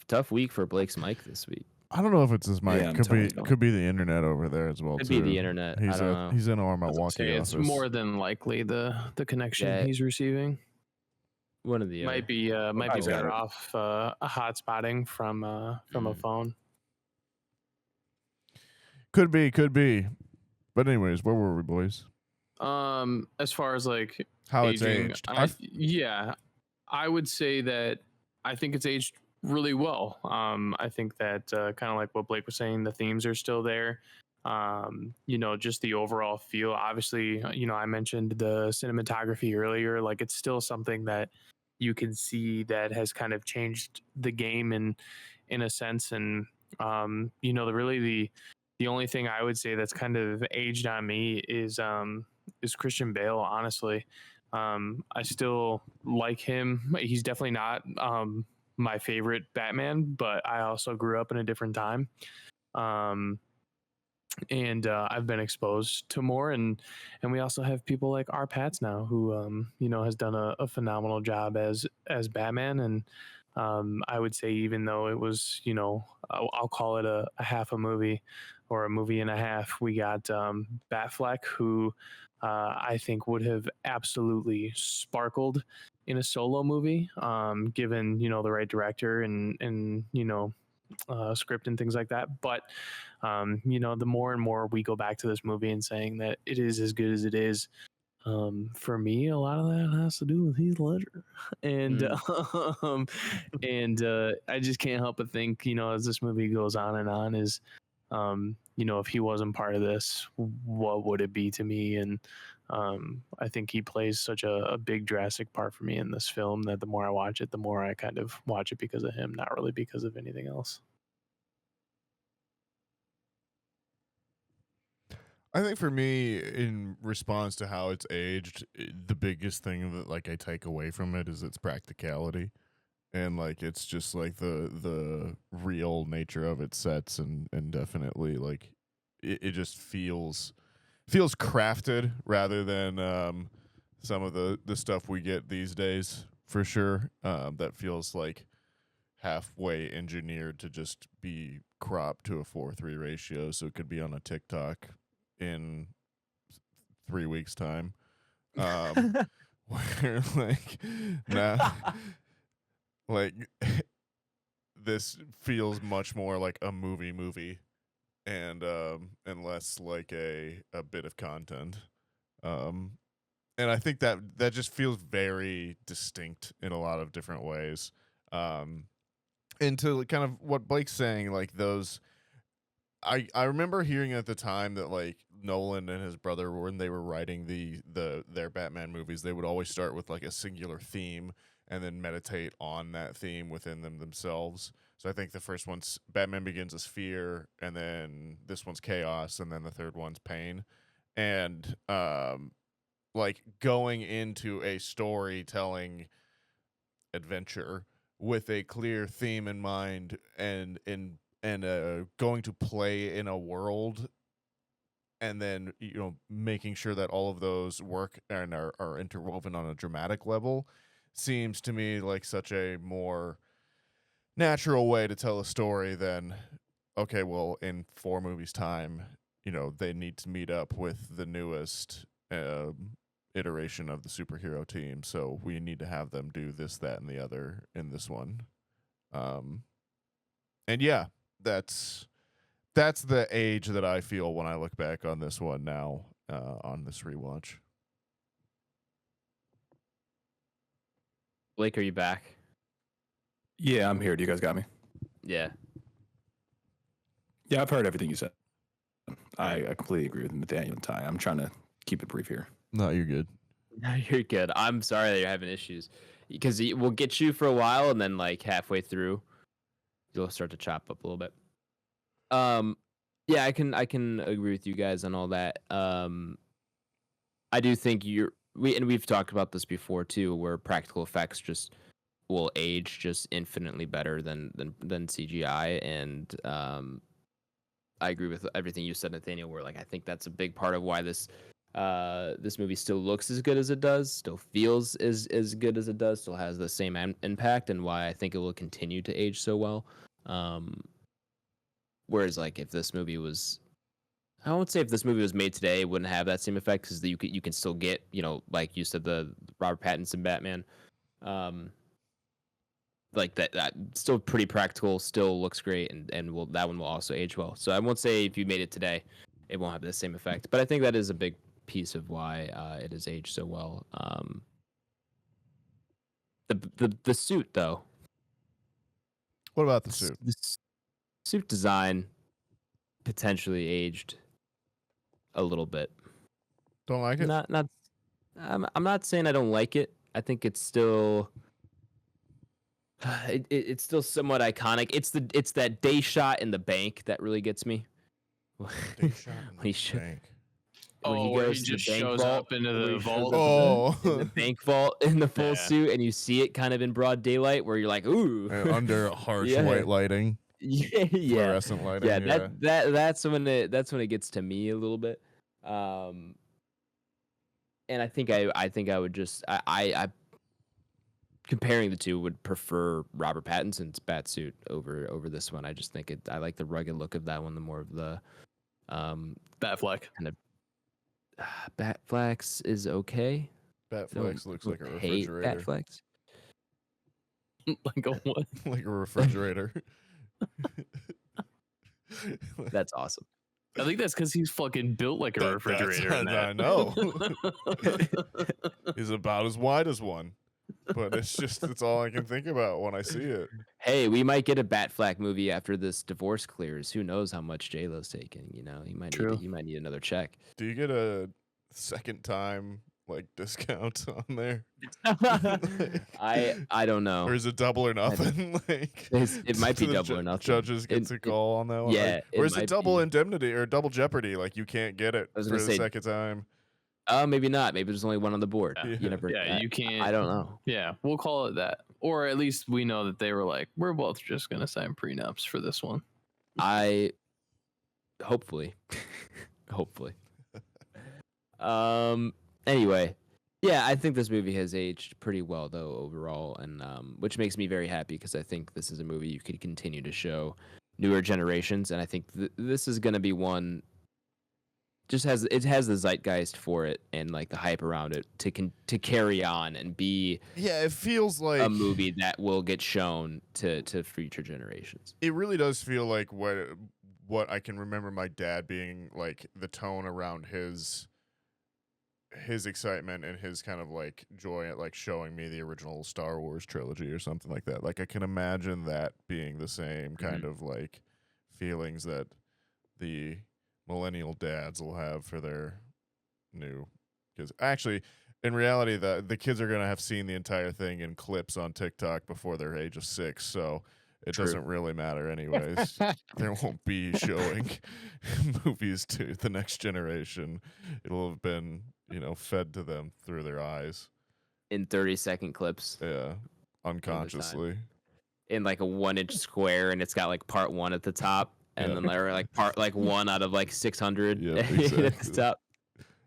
B: Tough week for Blake's mic this week.
C: I don't know if it's his mic.
D: Yeah, I'm telling you.
C: Could be the internet over there as well
B: Could
C: too.
B: be the internet. I don't know.
C: He's in our
E: I was gonna
C: Milwaukee
E: say,
C: office.
E: it's more than likely the connection
B: Yeah.
E: he's receiving
B: One of the
E: might be
D: How's
E: better
D: that?
E: off hotspotting from a phone.
C: Could be. But anyways, where were we, boys?
E: As far as like
C: How it's
E: aging,
C: aged.
E: I would say that I think it's aged really well. I think that kind of like what Blake was saying, the themes are still there. Just the overall feel. Obviously, I mentioned the cinematography earlier. Like it's still something that you can see that has kind of changed the game in a sense. And the only thing I would say that's kind of aged on me is Christian Bale. Honestly, I still like him. He's definitely not my favorite Batman, but I also grew up in a different time. And I've been exposed to more, and we also have people like R. Pats now, who has done a phenomenal job as Batman. And I would say, even though it was, I'll call it a half a movie or a movie and a half, we got Batfleck, who I think would have absolutely sparkled in a solo movie, given the right director and script and things like that. But the more and more we go back to this movie and saying that it is as good as it is, For me, a lot of that has to do with Heath Ledger, and I just can't help but think, as this movie goes on, is, if he wasn't part of this, what would it be to me? And I think he plays such a big drastic part for me in this film that the more I watch it, the more I kind of watch it because of him, not really because of anything else.
C: I think for me, in response to how it's aged, the biggest thing that like I take away from it is its practicality, and like it's just like the real nature of its sets, and definitely like it just feels crafted rather than some of the stuff we get these days for sure. That feels like halfway engineered to just be cropped to a 4:3 ratio, so it could be on a TikTok in 3 weeks time. Where like now like this feels much more like a movie and less like a bit of content. And I think that just feels very distinct in a lot of different ways. And to kind of what Blake's saying, like those I remember hearing at the time that like Nolan and his brother, when they were writing their Batman movies, they would always start with like a singular theme and then meditate on that theme within themselves. So I think the first one's Batman Begins as fear, and then this one's chaos, and then the third one's pain. And like going into a storytelling adventure with a clear theme in mind, and going to play in a world, and then making sure that all of those work and are interwoven on a dramatic level, seems to me like such a more natural way to tell a story than, okay, well, in 4 movies time, they need to meet up with the newest iteration of the superhero team, so we need to have them do this, that, and the other in this one. And yeah, that's the age that I feel when I look back on this one now, on this rewatch.
B: Blake, are you back?
D: Yeah, I'm here. Do you guys got me?
B: Yeah.
D: Yeah, I've heard everything you said. I completely agree with Nathaniel and Ty. I'm trying to keep it brief here.
C: No, you're good.
B: No, you're good. I'm sorry that you're having issues, because we'll get you for a while, and then like halfway through, you'll start to chop up a little bit. Yeah, I can agree with you guys on all that. I do think we've talked about this before too, where practical effects just will age just infinitely better than CGI, and I agree with everything you said, Nathaniel. Where like I think that's a big part of why this movie still looks as good as it does, still feels as good as it does, still has the same impact, and why I think it will continue to age so well. Whereas like if this movie was, I won't say if this movie was made today, it wouldn't have that same effect, because you can still get, like you said, the Robert Pattinson Batman, like that still pretty practical, still looks great, and that one will also age well. So I won't say if you made it today, it won't have the same effect, but I think that is a big piece of why it has aged so well. The suit though.
C: What about the suit?
B: The suit design potentially aged a little bit.
C: Don't like it?
B: Not. I'm not saying I don't like it. I think it's still. It's still somewhat iconic. It's that day shot in the bank that really gets me.
C: Day shot in
B: When he
C: the bank.
E: Where he
B: goes to the
E: just
B: bank
E: shows
B: vault,
E: up into
B: where
E: the
B: he shows
E: vault.
B: up in the bank vault in the full
E: Yeah.
B: suit, and you see it kind of in broad daylight, where you're like, ooh,
C: Under harsh
B: Yeah.
C: white lighting,
B: yeah,
C: fluorescent lighting.
B: yeah. That's when it gets to me a little bit. And I think I would just I comparing the two, would prefer Robert Pattinson's Batsuit over this one. I just think I like the rugged look of that one, the more of the
E: Batfleck.
B: kind of Batflex is okay.
C: Batflex looks like a
B: Hate
C: refrigerator.
B: Batflex.
E: Like a what?
C: Like a refrigerator.
B: That's awesome.
E: I think that's because he's fucking built like a refrigerator. In that.
C: I know. He's about as wide as one. But it's all I can think about when I see it.
B: Hey, we might get a Batfleck movie after this divorce clears. Who knows how much J-Lo's taking? You know, he might need another check.
C: Do you get a second time like discount on there?
B: I don't know.
C: Or is it double or nothing? Like
B: it might be
C: the
B: double or nothing.
C: Judges get to call on that one.
B: Yeah,
C: like, or is it double
B: be.
C: indemnity or double jeopardy? Like you can't get it for the second time.
B: Maybe not. Maybe there's only one on the board.
C: Yeah.
B: You never.
E: You can't.
B: I don't know.
E: Yeah, we'll call it that. Or at least we know that they were like, we're both just gonna sign prenups for this one.
B: Hopefully. Anyway, yeah, I think this movie has aged pretty well though overall, and which makes me very happy because I think this is a movie you could continue to show newer generations, and I think this is gonna be one. It has the zeitgeist for it and like the hype around it to carry on and be
C: it feels like
B: a movie that will get shown to future generations.
C: It really does feel like what I can remember my dad being like the tone around his excitement and his kind of like joy at like showing me the original Star Wars trilogy or something like that. Like I can imagine that being the same kind of like feelings that the millennial dads will have for their new, because actually in reality the kids are going to have seen the entire thing in clips on TikTok before their age of 6, so it doesn't really matter anyways. They won't be showing movies to the next generation. It'll have been fed to them through their eyes
B: in 30-second clips,
C: unconsciously
B: in like a 1-inch square, and it's got like part 1 at the top. And then they're like part like 1 out of like 600
C: exactly.
B: at the top.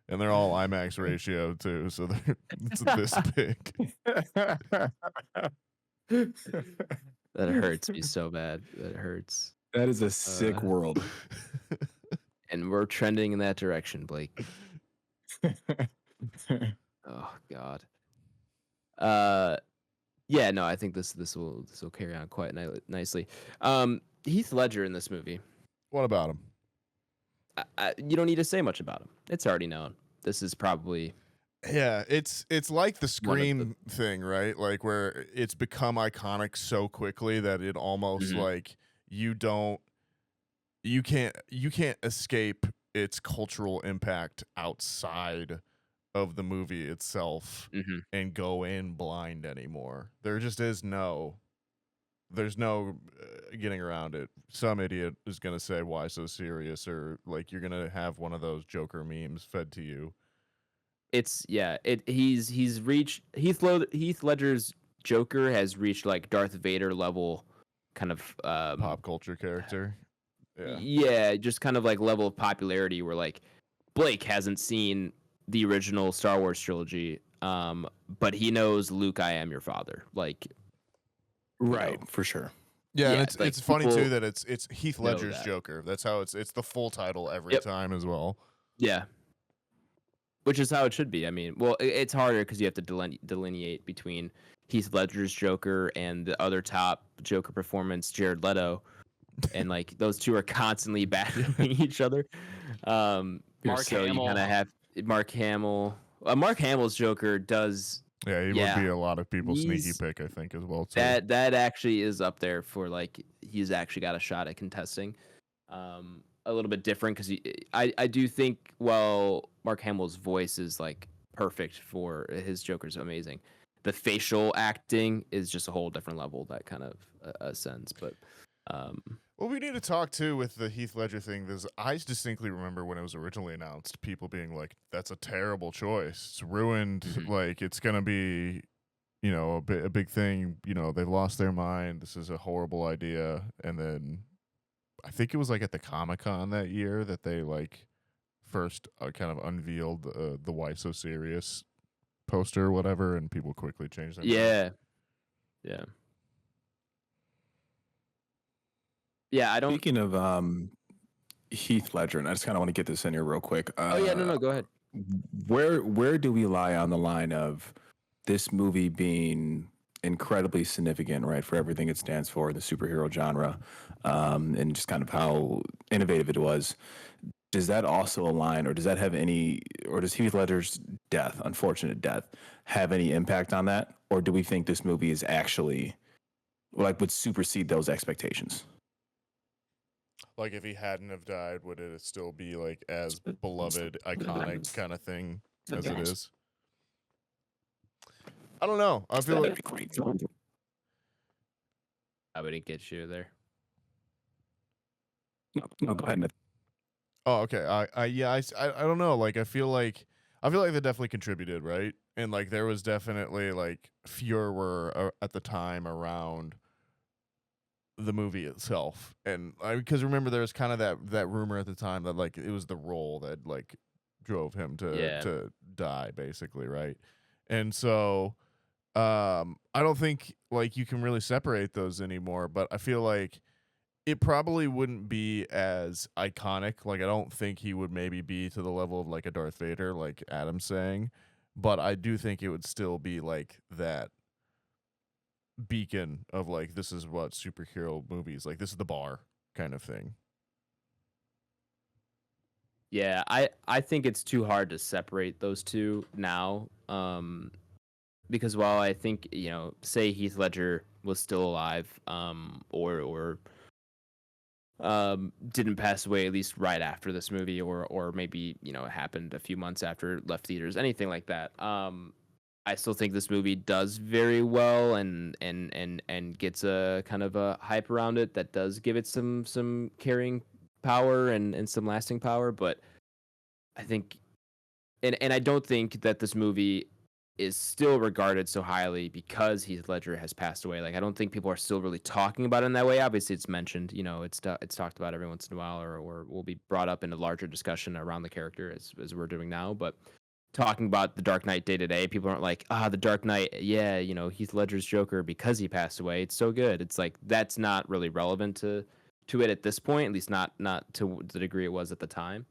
C: And they're all IMAX ratio too, so it's this big.
B: That hurts me so bad. That hurts.
D: That is a sick world.
B: And we're trending in that direction, Blake. Oh God. Yeah, no, I think this will carry on quite nicely. Heath Ledger in this movie.
C: What about him?
B: You don't need to say much about him. It's already known. This is probably.
C: Yeah, it's like the Scream thing, right? Like where it's become iconic so quickly that it almost like you can't escape its cultural impact outside of the movie itself and go in blind anymore. There just is there's no getting around it. Some idiot is going to say, why so serious? Or like, you're going to have one of those Joker memes fed to you.
B: He's reached Heath Ledger's Joker has reached like Darth Vader level kind of
C: pop culture character.
B: Yeah, just kind of like level of popularity where like Blake hasn't seen the original Star Wars trilogy, but he knows Luke, I am your father. Like,
D: right, for sure.
C: Yeah, and it's funny too that it's Heath Ledger's Joker. That's how it's the full title every time as well.
B: Yeah, which is how it should be. I mean, well, it's harder because you have to delineate between Heath Ledger's Joker and the other top Joker performance, Jared Leto, and like those two are constantly battling each other.
E: Mark Hamill.
B: You kind of have Mark Hamill. Mark Hamill's Joker does.
C: Yeah, he would be a lot of people's sneaky pick, I think, as well too.
B: That actually is up there for like he's actually got a shot at contesting. A little bit different because I do think Mark Hamill's voice is like perfect for his Joker's amazing. The facial acting is just a whole different level. That kind of sense, but.
C: Well, we need to talk too with the Heath Ledger thing. I distinctly remember when it was originally announced, people being like, "That's a terrible choice. It's ruined. Like it's gonna be, a big thing. They've lost their mind. This is a horrible idea." And then, I think it was like at the Comic-Con that year that they like first kind of unveiled the "Why So Serious" poster or whatever, and people quickly changed their mind.
B: Yeah. Yeah, I don't.
D: Speaking of Heath Ledger, and I just kind of want to get this in here real quick.
B: No, go ahead.
D: Where do we lie on the line of this movie being incredibly significant, right, for everything it stands for, the superhero genre, and just kind of how innovative it was? does that also align, or does that have any, or does Heath Ledger's death, unfortunate death, have any impact on that? Or do we think this movie is actually like would supersede those expectations?
C: Like if he hadn't have died, would it still be like as beloved, iconic kind of thing as it is? I don't know. I feel like
B: I wouldn't get you there.
D: No, go ahead.
C: oh, okay. I don't know. Like I feel like they definitely contributed, right? And like there was definitely like furor at the time around the movie itself, and because remember there was kind of that rumor at the time that like it was the role that like drove him to die, basically, right? And so I don't think like you can really separate those anymore, but I feel like it probably wouldn't be as iconic. Like I don't think he would maybe be to the level of like a Darth Vader, like Adam's saying, but I do think it would still be like that beacon of like, this is what superhero movies, like this is the bar kind of thing.
B: Yeah, I think it's too hard to separate those two now. Because while I think, say Heath Ledger was still alive, or didn't pass away at least right after this movie, or maybe it happened a few months after it left theaters, anything like that. I still think this movie does very well and gets a kind of a hype around it that does give it some carrying power and some lasting power. But I think, and I don't think that this movie is still regarded so highly because Heath Ledger has passed away. Like I don't think people are still really talking about it in that way. Obviously, it's mentioned, it's talked about every once in a while, or will be brought up in a larger discussion around the character as we're doing now. But talking about the Dark Knight day to day, people aren't like, the Dark Knight, yeah, Heath Ledger's Joker because he passed away. It's so good. It's like that's not really relevant to it at this point, at least not to the degree it was at the time.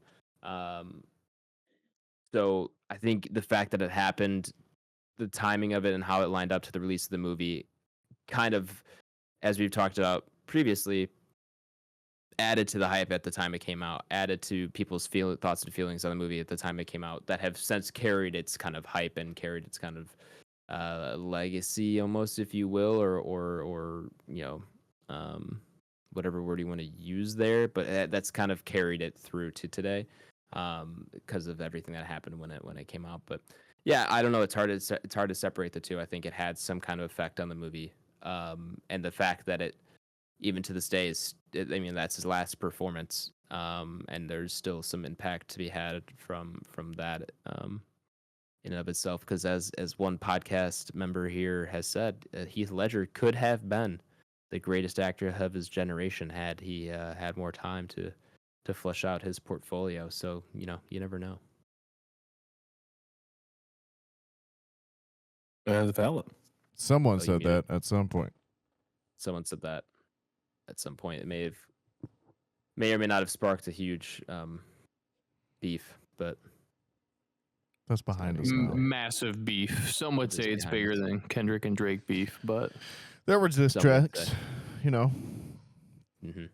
B: So I think the fact that it happened, the timing of it and how it lined up to the release of the movie, kind of, as we've talked about previously, added to the hype at the time it came out, added to people's thoughts and feelings on the movie at the time it came out, that have since carried its kind of hype and carried its kind of legacy, almost, if you will, or whatever word you want to use there, but that's kind of carried it through to today, because of everything that happened when it came out. But yeah, I don't know. It's hard to separate the two. I think it had some kind of effect on the movie, and the fact that it, even to this day, that's his last performance, and there's still some impact to be had from that, in and of itself. Because as one podcast member here has said, Heath Ledger could have been the greatest actor of his generation had he had more time to flesh out his portfolio. So you never know.
D: Valid.
C: Someone said that at some point.
B: Someone said that at some point. It may or may not have sparked a huge beef, but
C: that's behind us now.
E: Massive beef. Some would say it's bigger than Kendrick and Drake beef, but
C: there were diss tracks,
B: Mm-hmm.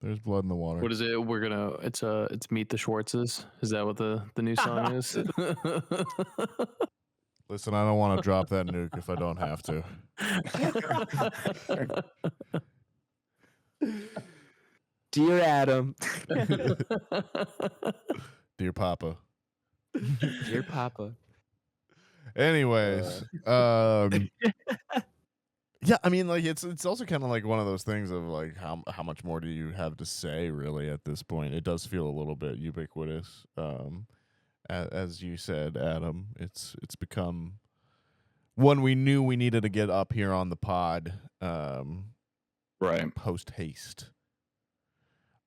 C: There's blood in the water.
E: What is it? It's Meet the Schwartzes. Is that what the new song is?
C: Listen, I don't want to drop that nuke if I don't have to.
B: Dear Adam.
C: Dear Papa.
B: Dear Papa.
C: Anyways, yeah, I mean, like it's also kind of like one of those things of like how much more do you have to say really at this point? It does feel a little bit ubiquitous. As you said, Adam, it's become one we knew we needed to get up here on the pod,
D: right?
C: Post haste.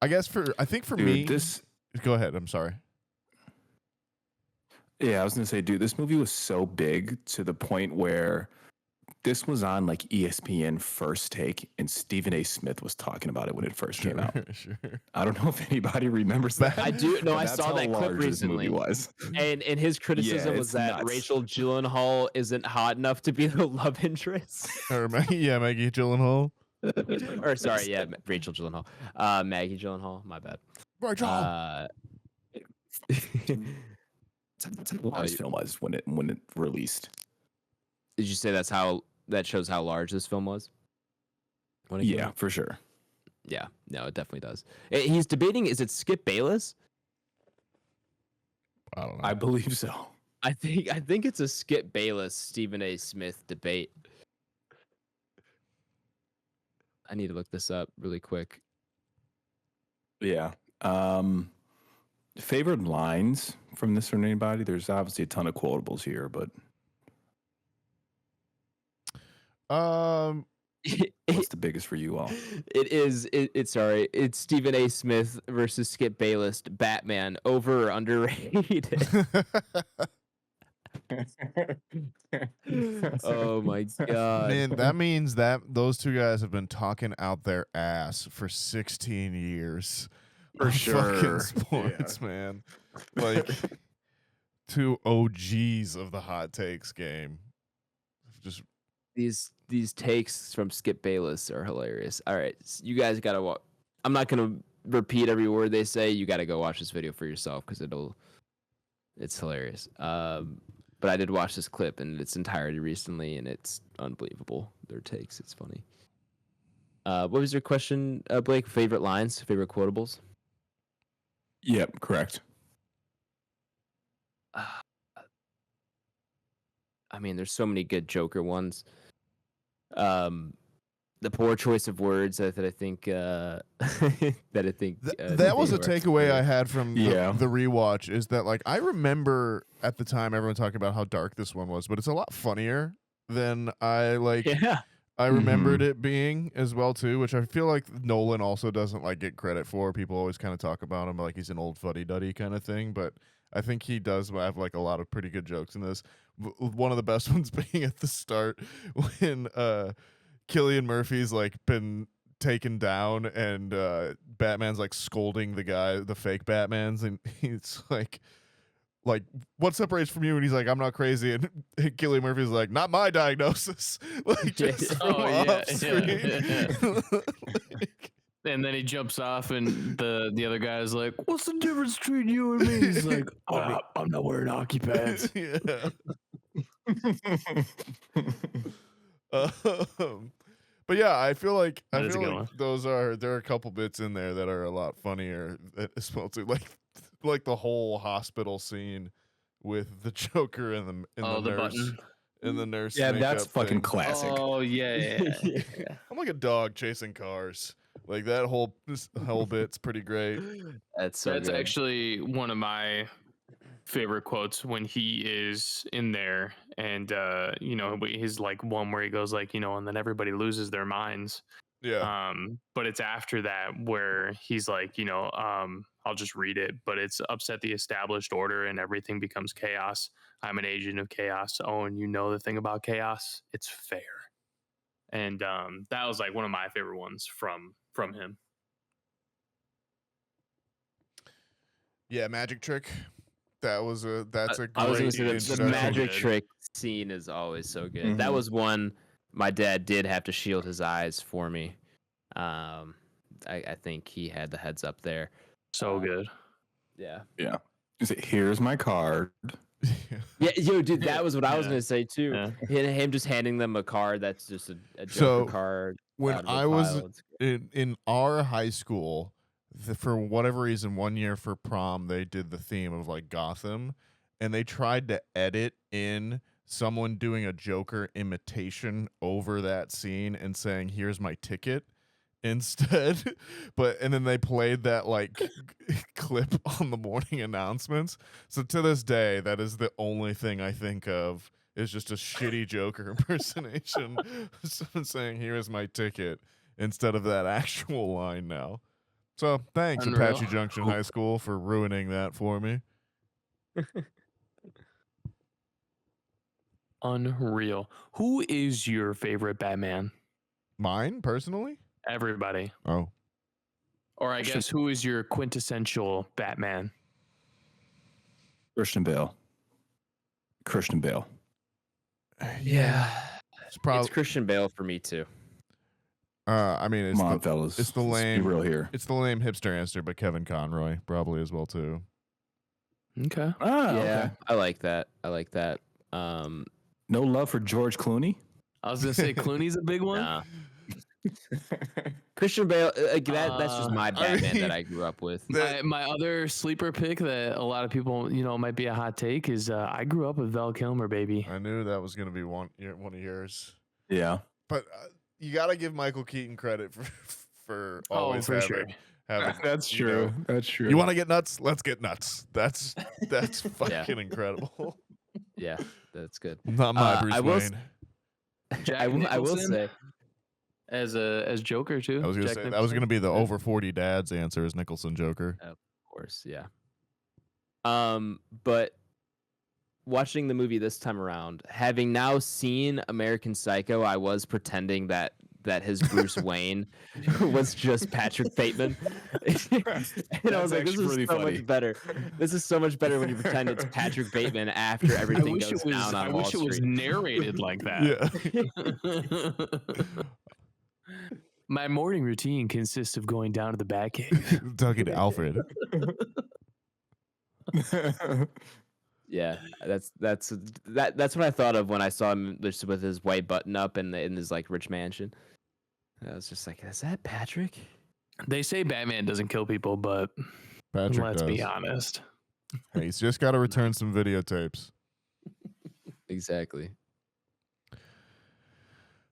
C: I guess for
D: dude,
C: me,
D: this.
C: Go ahead. I'm sorry.
D: Yeah, I was gonna say, dude, this movie was so big to the point where this was on like ESPN First Take, and Stephen A. Smith was talking about it when it first came out.
C: Sure.
D: I don't know if anybody remembers that.
B: I do. No, I
D: That's
B: saw
D: how
B: that clip
D: large this
B: recently.
D: movie was.
B: And his criticism was
D: it's
B: that
D: nuts.
B: Rachel Gyllenhaal isn't hot enough to be the love interest.
C: Or Maggie Gyllenhaal.
B: Or sorry, yeah, Rachel Gyllenhaal. Maggie Gyllenhaal. My bad.
C: Rachel.
D: That's how large this film was when it released.
B: Did you say that shows how large this film was? When it came
D: Yeah,
B: out?
D: for sure.
B: Yeah, no, it definitely does. He's debating, is it Skip Bayless?
C: I don't know.
D: I believe so.
B: I think it's a Skip Bayless Stephen A. Smith debate. I need to look this up really quick.
D: Yeah. Favorite lines from this from anybody? There's obviously a ton of quotables here, but what's the biggest for you all?
B: It's Stephen A. Smith versus Skip Bayless Batman, over or underrated. Oh my god.
C: Man, that means that those two guys have been talking out their ass for 16 years.
D: For
C: on
D: sure.
C: Fucking sports, man. Like two OGs of the hot takes game. Just
B: These takes from Skip Bayless are hilarious. All right, you guys gotta watch. I'm not gonna repeat every word they say. You gotta go watch this video for yourself because it's hilarious. But I did watch this clip in its entirety recently, and it's unbelievable. Their takes, it's funny. What was your question, Blake? Favorite lines, favorite quotables?
D: Yep, correct.
B: I mean, there's so many good Joker ones. The poor choice of words that I think that
C: that was a takeaway I had from the rewatch, is that like I remember at the time everyone talking about how dark this one was, but it's a lot funnier than I remembered it being as well too, which I feel like Nolan also doesn't like get credit for. People always kind of talk about him like he's an old fuddy-duddy kind of thing, but I think he does have like a lot of pretty good jokes in this. One of the best ones being at the start when Cillian Murphy's like been taken down and Batman's like scolding the fake Batmans, and he's like what separates from you, and he's like, I'm not crazy, and Cillian Murphy's like, not my diagnosis. Like just from off screen.
E: And then he jumps off, and the other guy's like, "What's the difference between you and me?" He's like, "I'm not wearing hockey pads."
C: Yeah. But yeah, I feel like there are a couple bits in there that are a lot funnier as well too, like the whole hospital scene with the Joker and the nurse
E: button.
C: and the nurse.
D: Yeah, that's fucking
C: thing.
D: classic.
E: Oh yeah.
C: I'm like a dog chasing cars. Like that whole bit's pretty great.
B: That's
E: actually one of my favorite quotes when he is in there, and his like one where he goes like, and then everybody loses their minds.
C: Yeah.
E: But it's after that where he's like, I'll just read it, but it's upset the established order and everything becomes chaos. I'm an agent of chaos. Oh, and you know the thing about chaos? It's fair. And that was like one of my favorite ones from him.
C: Yeah, magic trick. That's a great
B: I was gonna say the
C: introduction.
B: magic trick scene is always so good. That was one my dad did have to shield his eyes for me. I think he had the heads up there.
E: So good.
B: Yeah.
D: Yeah. Here's my card.
B: Yeah, dude, that was what I was gonna say too. Yeah. Him just handing them a card that's just a Joker card.
C: When I was in our high school, for whatever reason, one year for prom, they did the theme of like Gotham, and they tried to edit in someone doing a Joker imitation over that scene and saying, "Here's my ticket," instead. And then they played that like clip on the morning announcements. So to this day, that is the only thing I think of, is just a shitty Joker impersonation. Someone saying, "Here is my ticket," instead of that actual line now. So thanks,
E: Unreal.
C: Apache Junction High School, for ruining that for me.
E: Unreal. Who is your favorite Batman?
C: Mine, personally?
E: Everybody.
C: Oh.
E: Or I guess, who is your quintessential Batman?
D: Christian Bale.
B: Yeah. It's Christian Bale for me too.
C: I mean, it's
D: Come on,
C: the,
D: fellas.
C: it's the
D: Let's be
C: lame,
D: real here.
C: it's the lame hipster answer, but Kevin Conroy probably as well too.
E: Okay.
D: Ah,
B: Yeah,
D: okay.
B: I like that. I like that. Um,
D: No love for George Clooney.
E: I was gonna say Clooney's a big one.
B: nah. Christian Bale, that's just my Batman that I grew up with.
E: My other sleeper pick that a lot of people, might be a hot take is I grew up with Val Kilmer, baby.
C: I knew that was gonna be one of yours,
D: Yeah.
C: but you gotta give Michael Keaton credit for always
E: for sure.
C: having.
D: That's
C: you know,
D: true. That's true.
C: You want to get nuts? Let's get nuts. That's fucking incredible.
B: Yeah, that's good.
C: Not my Bruce
B: I will
C: Wayne.
E: Jack
B: I will
E: Nicholson
B: say,
E: as Joker too.
C: I was gonna
E: Jack
C: say that was
E: Nicholson.
C: gonna be the over 40 dads answer as Nicholson Joker.
B: of course, yeah. But watching the movie this time around, having now seen American Psycho, I was pretending that his Bruce Wayne was just Patrick Bateman. And I was like, this is
D: really
B: so
D: funny.
B: much better. This is so much better when you pretend it's Patrick Bateman after everything goes down on Wall
E: it was
B: Street.
E: narrated like that.
C: Yeah.
E: My morning routine consists of going down to the Batcave.
C: Talking to Alfred.
B: Yeah, that's what I thought of when I saw him just with his white button up and in his like rich mansion. I was just like, is that Patrick?
E: They say Batman doesn't kill people, but
C: Patrick
E: let's
C: does.
E: be honest.
C: Hey, he's just got to return some videotapes.
B: Exactly.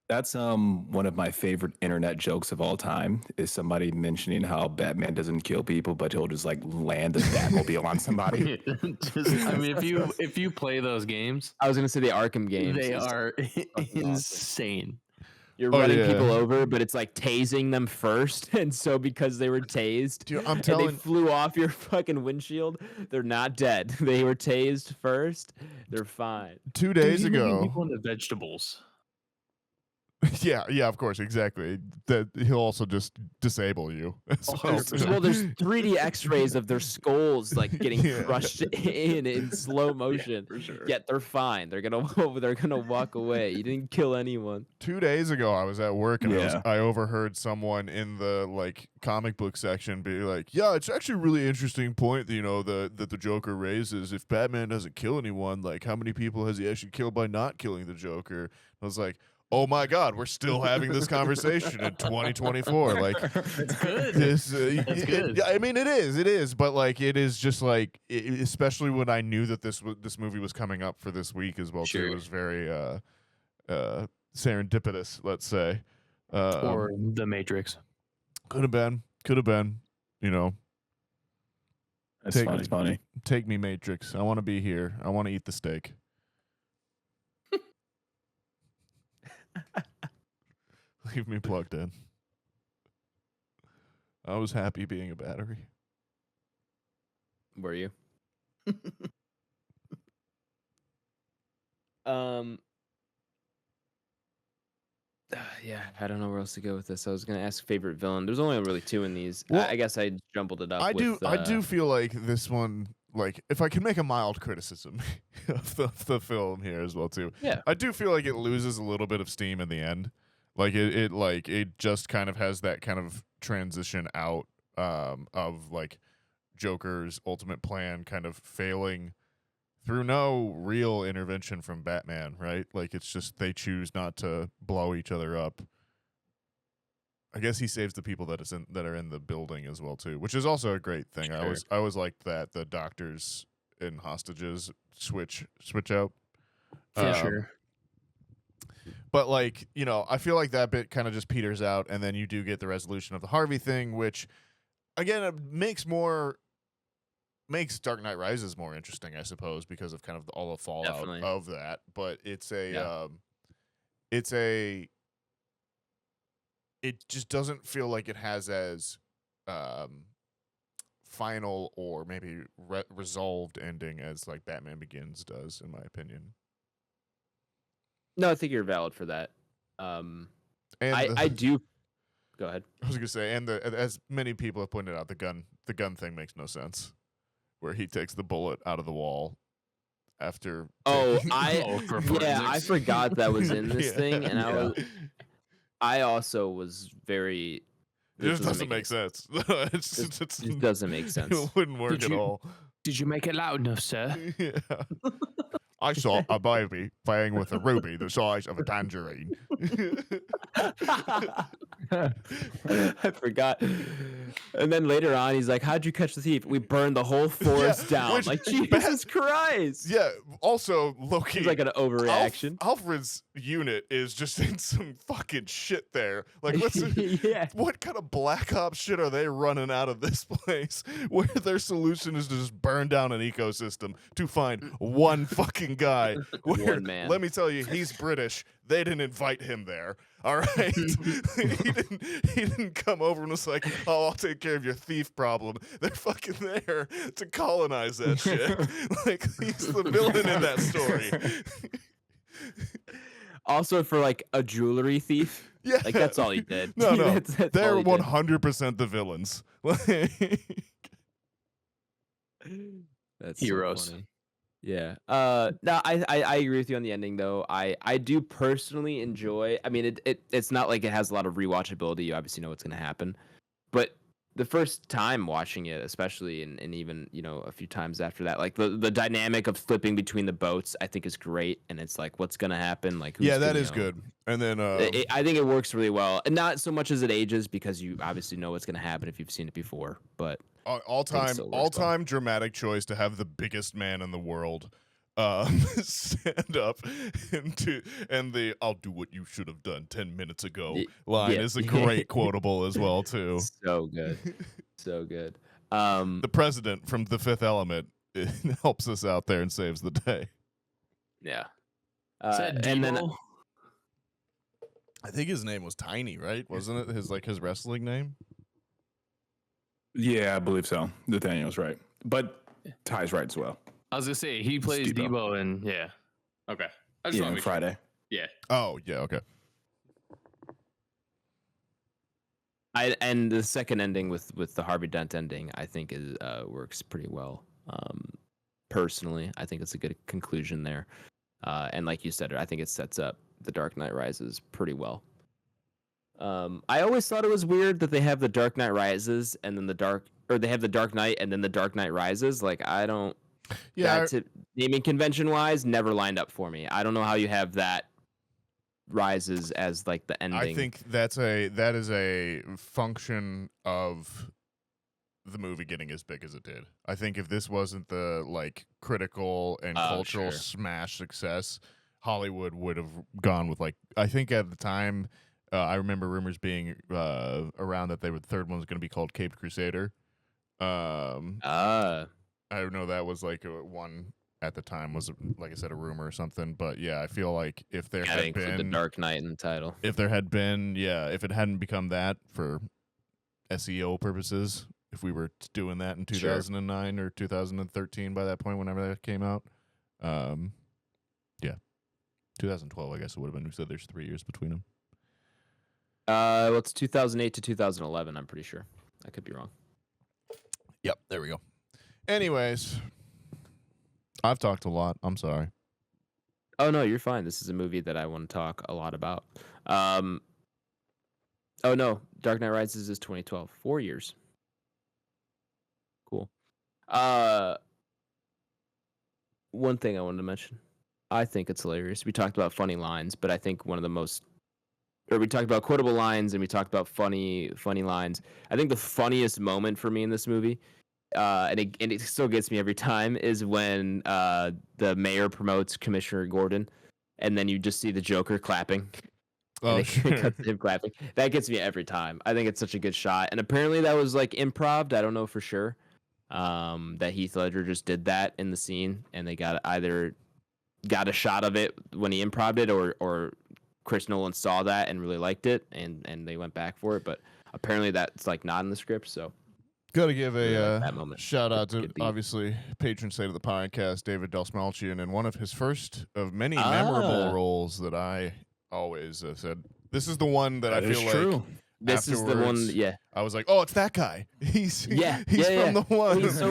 D: That's one of my favorite internet jokes of all time is somebody mentioning how Batman doesn't kill people, but he'll just like land a Batmobile on somebody.
E: If you play those games,
B: I was gonna say the Arkham games.
E: they
B: It's
E: are
B: awesome.
E: insane.
B: You're
C: Oh,
B: running
C: yeah.
B: people over, but it's like tasing them first, and so because they were tased,
C: Dude, I'm
B: and they
C: telling
B: flew off your fucking windshield, they're not dead. They were tased first. They're fine.
C: 2 days
E: Dude, he's making
C: ago.
E: people into vegetables.
C: Yeah, of course, exactly. That he'll also just disable you. as well, too.
B: Well, there's 3D X-rays of their skulls like getting
C: Yeah.
B: crushed in slow motion.
D: for sure.
B: Yet they're fine. They're gonna walk away. You didn't kill anyone.
C: 2 days ago, I was at work and
D: Yeah.
C: I overheard someone in the like comic book section be like, "Yeah, it's actually a really interesting point that that the Joker raises. If Batman doesn't kill anyone, like how many people has he actually killed by not killing the Joker?" I was like, "Oh my God, we're still having this conversation in 2024." Like,
E: That's good.
C: this,
E: That's good.
C: yeah, I mean, it is, but like, it is just like, especially when I knew that this movie was coming up for this week as well. Too.
E: Sure.
C: It was very serendipitous, let's say.
E: Or The Matrix.
C: Could have been.
D: That's
C: Take
D: funny.
C: me.
D: It's funny.
C: Take me, Matrix. I want to be here. I want to eat the steak. Leave me plugged in. I was happy being a battery.
B: Were you? Yeah, I don't know where else to go with this. I was gonna ask favorite villain. There's only really 2 in these.
C: Well,
B: I guess I jumbled it up.
C: I
B: with,
C: do feel like this one, like if I can make a mild criticism of the film here as well too.
B: Yeah.
C: I do feel like it loses a little bit of steam in the end. Like it just kind of has that kind of transition out of like Joker's ultimate plan kind of failing through no real intervention from Batman, right? Like it's just they choose not to blow each other up. I guess he saves the people that are in the building as well too, which is also a great thing.
B: Sure.
C: I always liked that the doctors and hostages switch out.
E: For sure.
C: But like, I feel like that bit kind of just peters out, and then you do get the resolution of the Harvey thing, which again it makes Dark Knight Rises more interesting, I suppose, because of kind of all the fallout
B: Definitely.
C: of that. But it just doesn't feel like it has as final or maybe resolved ending as like Batman Begins does, in my opinion.
B: No, I think you're valid for that.
C: And
B: I do. Go ahead.
C: I was gonna say, and as many people have pointed out, the gun thing makes no sense, where he takes the bullet out of the wall after.
B: Oh,
E: for
B: I
E: forensics.
B: forgot that was in this
C: Yeah.
B: thing, and I was I also was very.
C: It just doesn't make sense.
B: It doesn't make sense.
C: It wouldn't work at all.
E: Did you make it loud enough, sir?
C: Yeah. I saw a baby playing with a ruby the size of a tangerine.
B: I forgot. And then later on, he's like, "How'd you catch the thief? We burned the whole forest down."
C: which-
B: Like, Jesus Christ!
C: Yeah. Also, Loki.
B: It's like an overreaction.
C: Alfred's unit is just in some fucking shit there. Like,
B: Yeah.
C: what kind of black ops shit are they running out of this place where their solution is to just burn down an ecosystem to find one fucking guy? Where,
B: One man.
C: Let me tell you, he's British. They didn't invite him there. All right, he didn't come over and was like, "Oh, I'll take care of your thief problem." They're fucking there to colonize that shit. Like, he's the villain in that story.
B: Also, for like a jewelry thief,
C: Yeah,
B: like that's all he did.
C: No,
B: That's
C: they're
B: all he did.
C: 100% the villains.
B: That's
E: Heroes.
B: So funny. Yeah. No, I agree with you on the ending though. I do personally enjoy. I mean, it's not like it has a lot of rewatchability. You obviously know what's gonna happen, but the first time watching it, especially, and even a few times after that, like the dynamic of flipping between the boats, I think is great. And it's like, what's gonna happen? Like, who's
C: Yeah, that
B: gonna,
C: is good. And then
B: I think it works really well, and not so much as it ages because you obviously know what's gonna happen if you've seen it before, but.
C: all
B: think so,
C: time
B: works well.
C: dramatic choice to have the biggest man in the world stand up and the "I'll do what you should have done 10 minutes ago" line
B: yeah.
C: is a great quotable as well too.
B: So good. So good.
C: The president from The Fifth Element helps us out there and saves the day.
B: Yeah.
E: And then
C: I think his name was Tiny, right? Wasn't it his wrestling name?
D: Yeah, I believe so. Nathaniel's right, but Ty's right as well.
E: I was gonna say he plays
D: Debo.
E: Debo, and yeah. Okay. I just
D: Yeah,
E: wanna
D: on
E: make sure.
D: Friday.
E: Yeah.
C: Oh, yeah, okay.
B: And the second ending with the Harvey Dent ending, I think is works pretty well. Personally, I think it's a good conclusion there. And like you said, I think it sets up The Dark Knight Rises pretty well. I always thought it was weird that they have The Dark Knight Rises and then they have The Dark Knight and then The Dark Knight Rises. Like, I don't.
C: Yeah,
B: That's it. Naming convention wise, never lined up for me. I don't know how you have that Rises as like the ending.
C: I think that is a function of the movie getting as big as it did. I think if this wasn't the like critical and cultural smash success, Hollywood would have gone with like, I think at the time, I remember rumors being around that the third one was going to be called Caped Crusader. I don't know, that was like one at the time was, like I said, a rumor or something. But yeah, I feel like if there had been
B: The Dark Knight in the title.
C: if there had been, if it hadn't become that for SEO purposes, if we were doing that in 2009 or 2013 by that point, whenever that came out, 2012, I guess it would have been. We said there's 3 years between them.
B: Well, it's 2008 to 2011. I'm pretty sure. I could be wrong.
C: Yep, there we go. Anyways, I've talked a lot. I'm sorry.
B: Oh no, you're fine. This is a movie that I want to talk a lot about. Oh no, Dark Knight Rises is 2012. 4 years. Cool. One thing I wanted to mention. I think it's hilarious. We talked about funny lines, but I think one of the most, or we talked about quotable lines and we talked about funny lines. I think the funniest moment for me in this movie, and it still gets me every time, is when the mayor promotes Commissioner Gordon, and then you just see the Joker clapping.
C: Oh, sure.
B: Cuts to him clapping. That gets me every time. I think it's such a good shot, and apparently that was like improv. I don't know for sure. That Heath Ledger just did that in the scene, and they got a shot of it when he improv'd it, or Chris Nolan saw that and really liked it, and they went back for it. But apparently that's like not in the script. So
C: Gotta give a
B: that moment.
C: shout out to,
B: Could be.
C: obviously, patron saint of the podcast, David Delsmalchian, and one of his first of many memorable roles that I always said, this is the one that I feel like
B: This is the one.
C: afterwards,
B: Yeah.
C: I was like, oh, it's that guy. He's from the one.
B: He's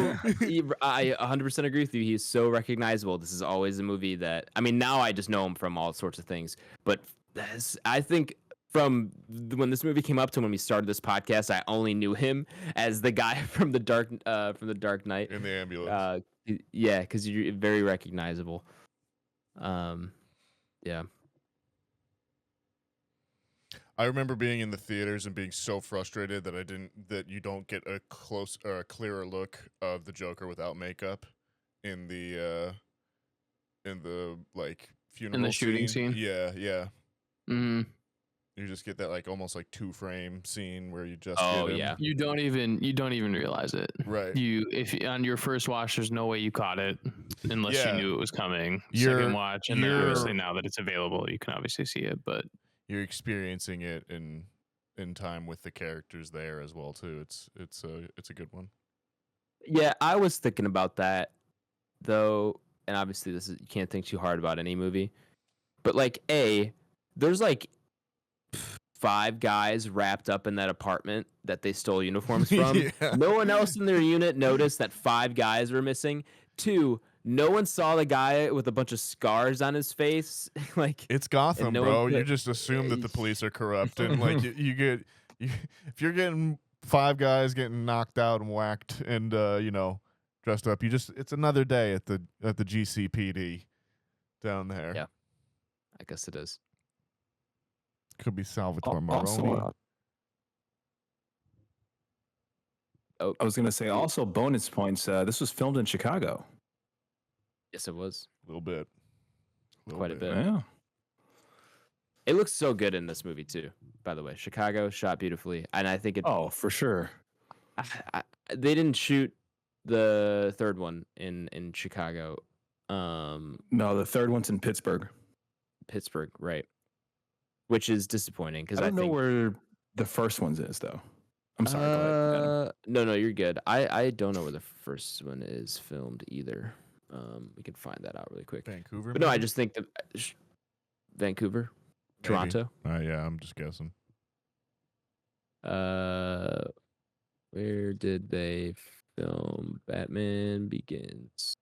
B: I 100% agree with you. He's so recognizable. This is always a movie that, I mean, now I just know him from all sorts of things. But I think from when this movie came up to when we started this podcast, I only knew him as the guy from the Dark Knight
C: in the ambulance.
B: Yeah, because you're very recognizable. Yeah.
C: I remember being in the theaters and being so frustrated that you don't get a close or a clearer look of the Joker without makeup in the like funeral
E: In the shooting scene?
C: Yeah, yeah.
E: Mm-hmm.
C: You just get that like almost like 2-frame scene where you just
B: Oh,
C: get him.
B: yeah.
E: You don't even realize it.
C: Right.
E: If on your first watch, there's no way you caught it unless
C: Yeah.
E: you knew it was coming.
C: You're-
E: Second watch, and then
C: you're-
E: obviously now that it's available, you can obviously see it. But
C: You're experiencing it in time with the characters there as well too. It's a good one.
B: Yeah, I was thinking about that though, and obviously you can't think too hard about any movie. But like there's like 5 guys wrapped up in that apartment that they stole uniforms from.
C: Yeah.
B: No one else in their unit noticed that 5 guys were missing. 2, no one saw the guy with a bunch of scars on his face. Like,
C: It's Gotham,
B: no
C: bro.
B: one
C: You
B: put-
C: just assume that the police are corrupt, and like if you're getting 5 guys getting knocked out and whacked and dressed up, it's another day at the GCPD down there.
B: Yeah. I guess it is.
C: Could be Salvatore
D: Also,
C: Maroni.
D: I was gonna say also bonus points. This was filmed in Chicago.
B: Yes, it was.
C: A little bit.
B: Quite a bit.
D: Yeah.
B: It looks so good in this movie too. By the way, Chicago shot beautifully, and I think it.
D: Oh, for sure.
B: They didn't shoot the third one in Chicago.
D: No, the third one's in Pittsburgh.
B: Pittsburgh, right? Which is disappointing because
D: I
B: I
D: don't know
B: think
D: where the first one's is though. I'm sorry. Go ahead.
B: no, you're good. I don't know where the first one is filmed either. We can find that out really quick.
C: Vancouver.
B: But no, I
C: maybe?
B: just think that Vancouver,
C: Maybe.
B: Toronto.
C: Yeah, I'm just guessing.
B: Where did they film Batman Begins?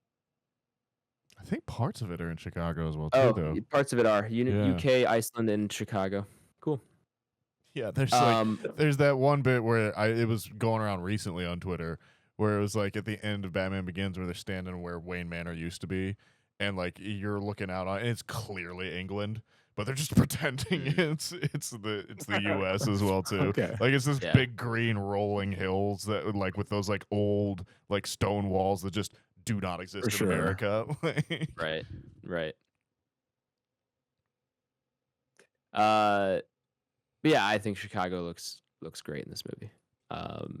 C: I think parts of it are in Chicago as well too,
B: Oh,
C: though.
B: parts of it are
C: Yeah.
B: UK, Iceland, and Chicago. Cool.
C: Yeah, there's there's that one bit where it was going around recently on Twitter where it was like at the end of Batman Begins where they're standing where Wayne Manor used to be, and like you're looking out on, and it's clearly England, but they're just pretending it's the US as well too.
D: Okay.
C: Like it's this
B: Yeah.
C: big green rolling hills that like with those like old like stone walls that just do not exist
D: For
C: in
D: sure.
C: America.
B: Right. But yeah, I think Chicago looks great in this movie.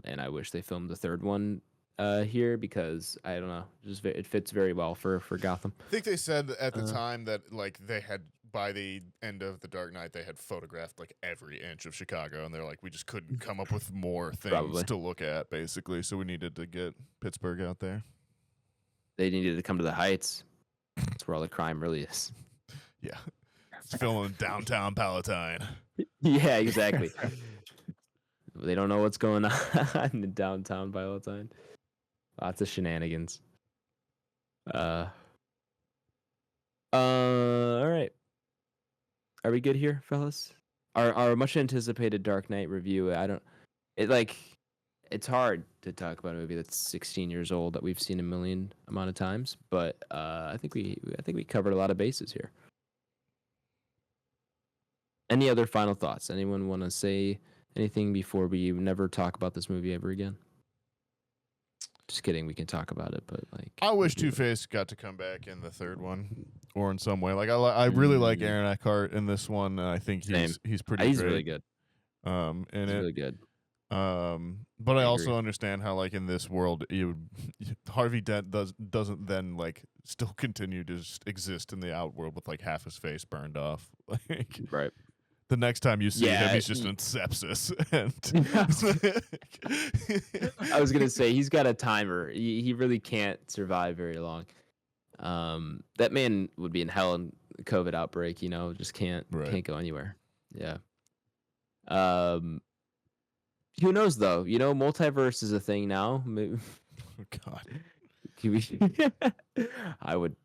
B: And I wish they filmed the third one here because I don't know, it fits very well for Gotham.
C: I think they said at the time that like they had by the end of The Dark Knight they had photographed like every inch of Chicago, and they're like we just couldn't come up with more things
B: Probably.
C: to look at basically, so we needed to get Pittsburgh out there.
B: They needed to come to the Heights. That's where all the crime really is.
C: Yeah, it's filming in downtown Palatine.
B: Yeah, exactly. They don't know what's going on in downtown Palatine. Lots of shenanigans. All right. Are we good here, fellas? Our much anticipated Dark Knight review. It's hard to talk about a movie that's 16 years old that we've seen a million amount of times, but I think we covered a lot of bases here. Any other final thoughts? Anyone want to say anything before we never talk about this movie ever again? Just kidding. We can talk about it, but like
C: I wish Two-Face got to come back in the third one or in some way. Like I really like Aaron Eckhart in this one. And I think he's pretty
B: he's
C: great.
B: really good.
C: In
B: He's
C: it.
B: really good.
C: But I also
B: agree.
C: understand how like in this world Harvey Dent doesn't then like still continue to just exist in the outworld with like half his face burned off. Like
B: Right.
C: the next time you see him,
B: Yeah,
C: he's just in sepsis. And
B: I was gonna say he's got a timer. He really can't survive very long. That man would be in hell in the COVID outbreak. Just can't go anywhere. Yeah. Who knows though? Multiverse is a thing now.
C: Oh, God.
B: I would.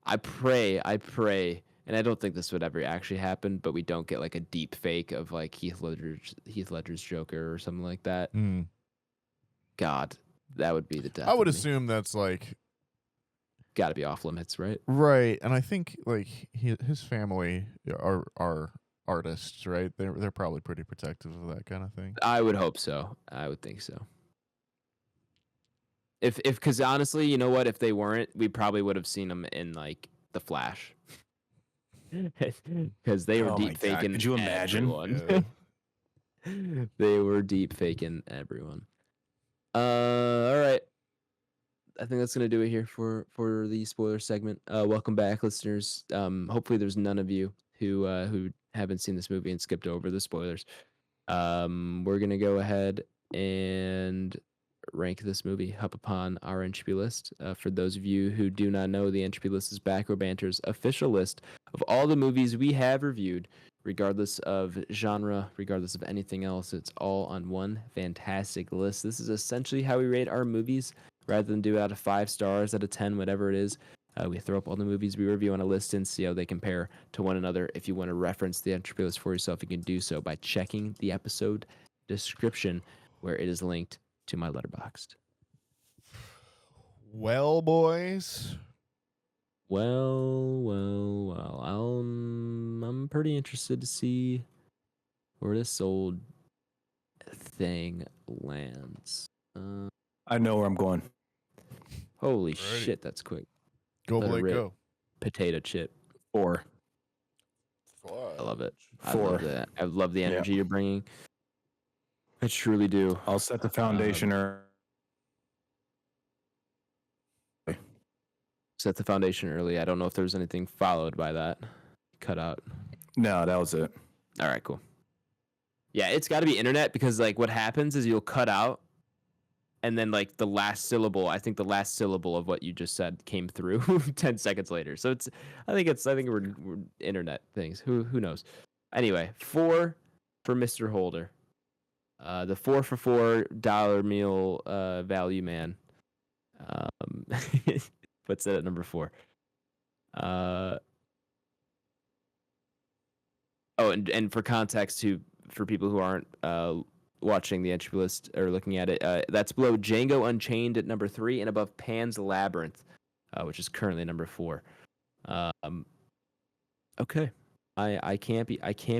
B: I pray and I don't think this would ever actually happen, but we don't get like a deep fake of like Heath Ledger's Joker or something like that. God, that would be the death.
C: I would
B: of me.
C: assume that's like
B: Got to be off limits, right?
C: right, and I think like his family are artists, right? They're probably pretty protective of that kind of thing.
B: I would hope so. I would think so. If because honestly, you know what? If they weren't, we probably would have seen them in like The Flash, because they were
D: Oh my
B: deep
D: God,
B: faking.
D: could you imagine?
B: Everyone. They were deep faking everyone. All right. I think that's gonna do it here for the spoiler segment. Welcome back, listeners. Hopefully, there's none of you who haven't seen this movie and skipped over the spoilers. We're gonna go ahead and rank this movie up upon our Entropy list. For those of you who do not know, the Entropy list is Back Row Banter's official list of all the movies we have reviewed, regardless of genre, regardless of anything else. It's all on one fantastic list. This is essentially how we rate our movies. Rather than do it out of 5 stars, out of 10, whatever it is, we throw up all the movies we review on a list and see how they compare to one another. If you want to reference the Entropy list for yourself, you can do so by checking the episode description, where it is linked to my Letterboxd.
C: Well, boys.
B: Well. I'm pretty interested to see where this old thing lands.
D: I know where I'm going.
B: Holy
C: Alrighty.
B: shit, that's quick.
C: Go,
B: Let it
C: Blake,
B: rip.
C: go.
B: Potato chip.
D: 4.
B: I love it. I
D: 4.
B: love that. I love the energy you're bringing. I truly do.
D: I'll set the foundation.
B: Set the foundation early. I don't know if there's anything followed by that. Cut out.
D: No, that was it.
B: All right, cool. Yeah, it's got to be internet, because like what happens is you'll cut out, and then like the last syllable, I think the last syllable of what you just said came through 10 seconds later. So I think we're internet things. Who knows? Anyway, 4 for Mr. Holder. The 4 for $4 meal value man. Puts it at number 4. And for context, for people who aren't watching the Entropy list or looking at it, that's below Django Unchained at number 3 and above Pan's Labyrinth, which is currently number 4. Okay, I can't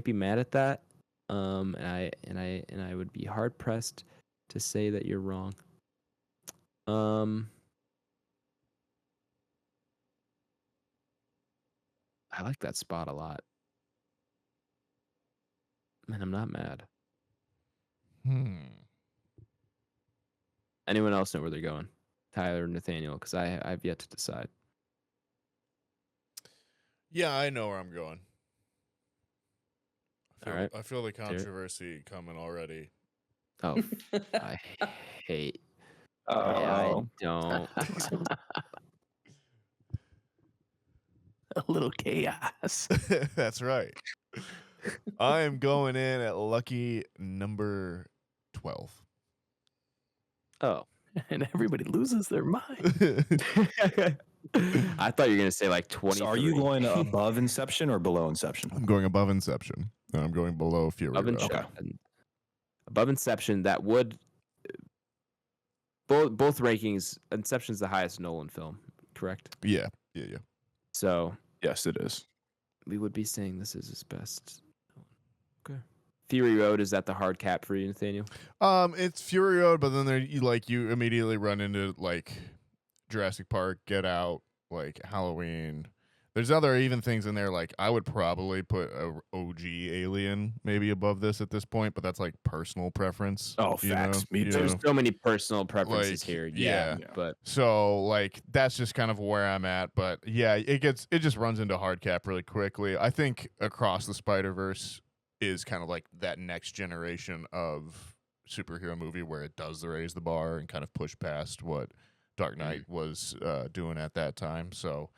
B: be mad at that. And I would be hard pressed to say that you're wrong. I like that spot a lot. Man, I'm not mad. Anyone else know where they're going? Tyler or Nathaniel? Because I've yet to decide.
C: Yeah, I know where I'm going.
B: All right.
C: I feel the controversy coming already.
B: Oh, I hate.
D: Oh.
B: I don't.
D: A little chaos.
C: That's right. I am going in at lucky number 12.
B: Oh.
E: And everybody loses their mind.
B: I thought you were gonna say like 20.
D: So are you going above Inception or below Inception?
C: I'm going above Inception, and I'm going below Fury
B: above
C: Road.
B: Inception? Above Inception, that would both rankings. Inception's the highest Nolan film, correct?
C: Yeah.
B: So
D: Yes, it is.
B: we would be saying this is his best. Okay. Fury Road, is that the hard cap for you, Nathaniel?
C: It's Fury Road, but then you immediately run into like Jurassic Park, Get Out, like Halloween. There's other even things in there. Like I would probably put a OG Alien maybe above this at this point, but that's like personal preference.
D: Oh, facts. Me too.
B: There's so many personal preferences
C: Like,
B: here.
C: yeah.
B: But
C: So like that's just kind of where I'm at. But yeah, it just runs into hard cap really quickly. I think Across the Spider-Verse is kind of like that next generation of superhero movie where it does raise the bar and kind of push past what Dark Knight was doing at that time. So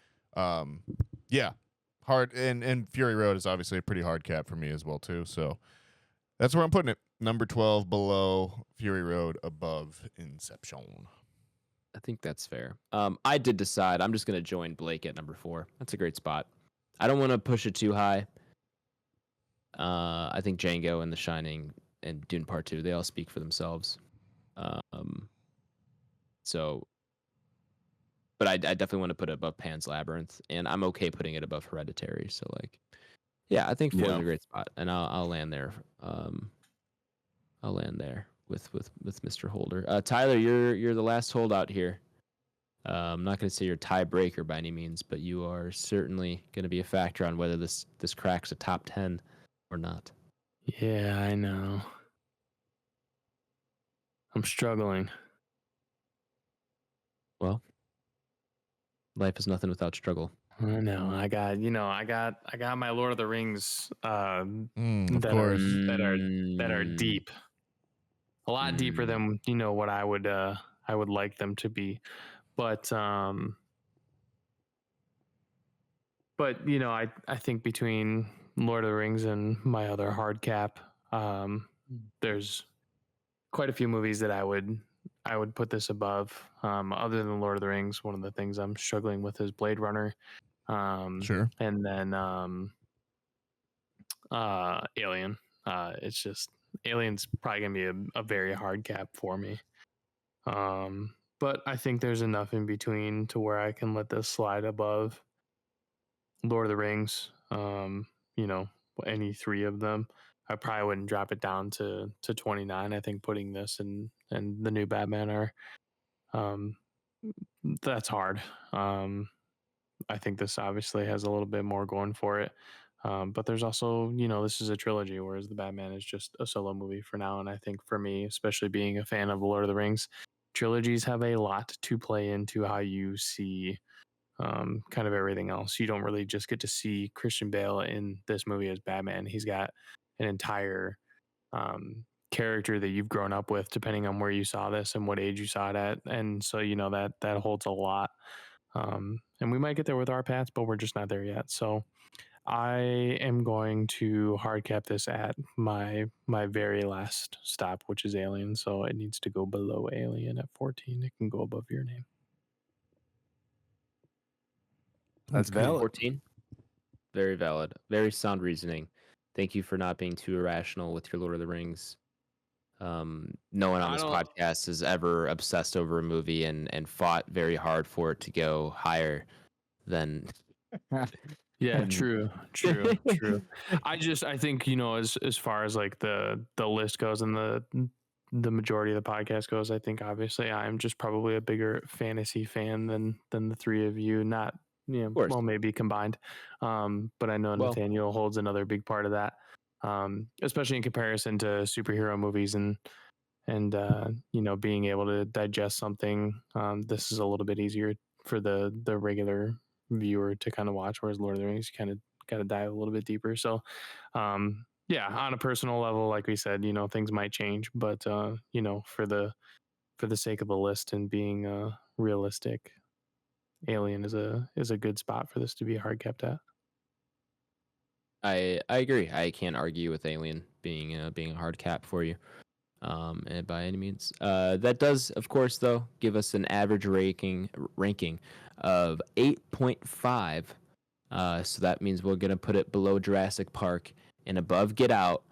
C: yeah, hard, and Fury Road is obviously a pretty hard cap for me as well too. So that's where I'm putting it. Number 12 below Fury Road, above Inception.
B: I think that's fair. I did decide I'm just gonna join Blake at number 4. That's a great spot. I don't want to push it too high. I think Django and The Shining and Dune Part 2, they all speak for themselves. So, but I definitely want to put it above Pan's Labyrinth, and I'm okay putting it above Hereditary. So, like, yeah, I think 4 is
D: Yeah.
B: a great spot, and I'll land there. I'll land there with Mr. Holder. Tyler, you're the last holdout here. I'm not going to say you're a tiebreaker by any means, but you are certainly going to be a factor on whether this cracks a top 10 or not.
E: Yeah, I know. I'm struggling.
B: Well, life is nothing without struggle.
E: I know. I got my Lord of the Rings
C: Of
E: that
C: course.
E: that are deep. A lot deeper than what I would like them to be. But I think between Lord of the Rings and my other hard cap, there's quite a few movies that I would put this above. Other than Lord of the Rings, one of the things I'm struggling with is Blade Runner.
C: Sure.
E: And then Alien. It's just Alien's probably gonna be a very hard cap for me. But I think there's enough in between to where I can let this slide above Lord of the Rings. Any three of them. I probably wouldn't drop it down to 29. I think putting this and the new Batman are that's hard. I think this obviously has a little bit more going for it. But there's also, this is a trilogy, whereas the Batman is just a solo movie for now. And I think for me, especially being a fan of Lord of the Rings, trilogies have a lot to play into how you see kind of everything else. You don't really just get to see Christian Bale in this movie as Batman. He's got an entire character that you've grown up with, depending on where you saw this and what age you saw it at. And so, that holds a lot. And we might get there with our paths, but we're just not there yet. So I am going to hard cap this at my very last stop, which is Alien. So it needs to go below Alien at 14. It can go above Your Name.
D: That's valid.
B: 14. Very valid. Very sound reasoning. Thank you for not being too irrational with your Lord of the Rings. No one on this podcast has ever obsessed over a movie and fought very hard for it to go higher than.
E: Yeah, true. I think, as far as like the list goes and the majority of the podcast goes, I think obviously I'm just probably a bigger fantasy fan than the three of you. Not, well, maybe combined. But I know Nathaniel holds another big part of that. Especially in comparison to superhero movies and being able to digest something. This is a little bit easier for the regular viewer to kind of watch, whereas Lord of the Rings, you kind of got to dive a little bit deeper. So, on a personal level, like we said, things might change, but for the sake of the list and being realistic, Alien is a good spot for this to be hard kept at.
B: I agree. I can't argue with Alien being a hard cap for you. And by any means, that does, of course, though, give us an average ranking of 8.5. So that means we're gonna put it below Jurassic Park and above Get Out.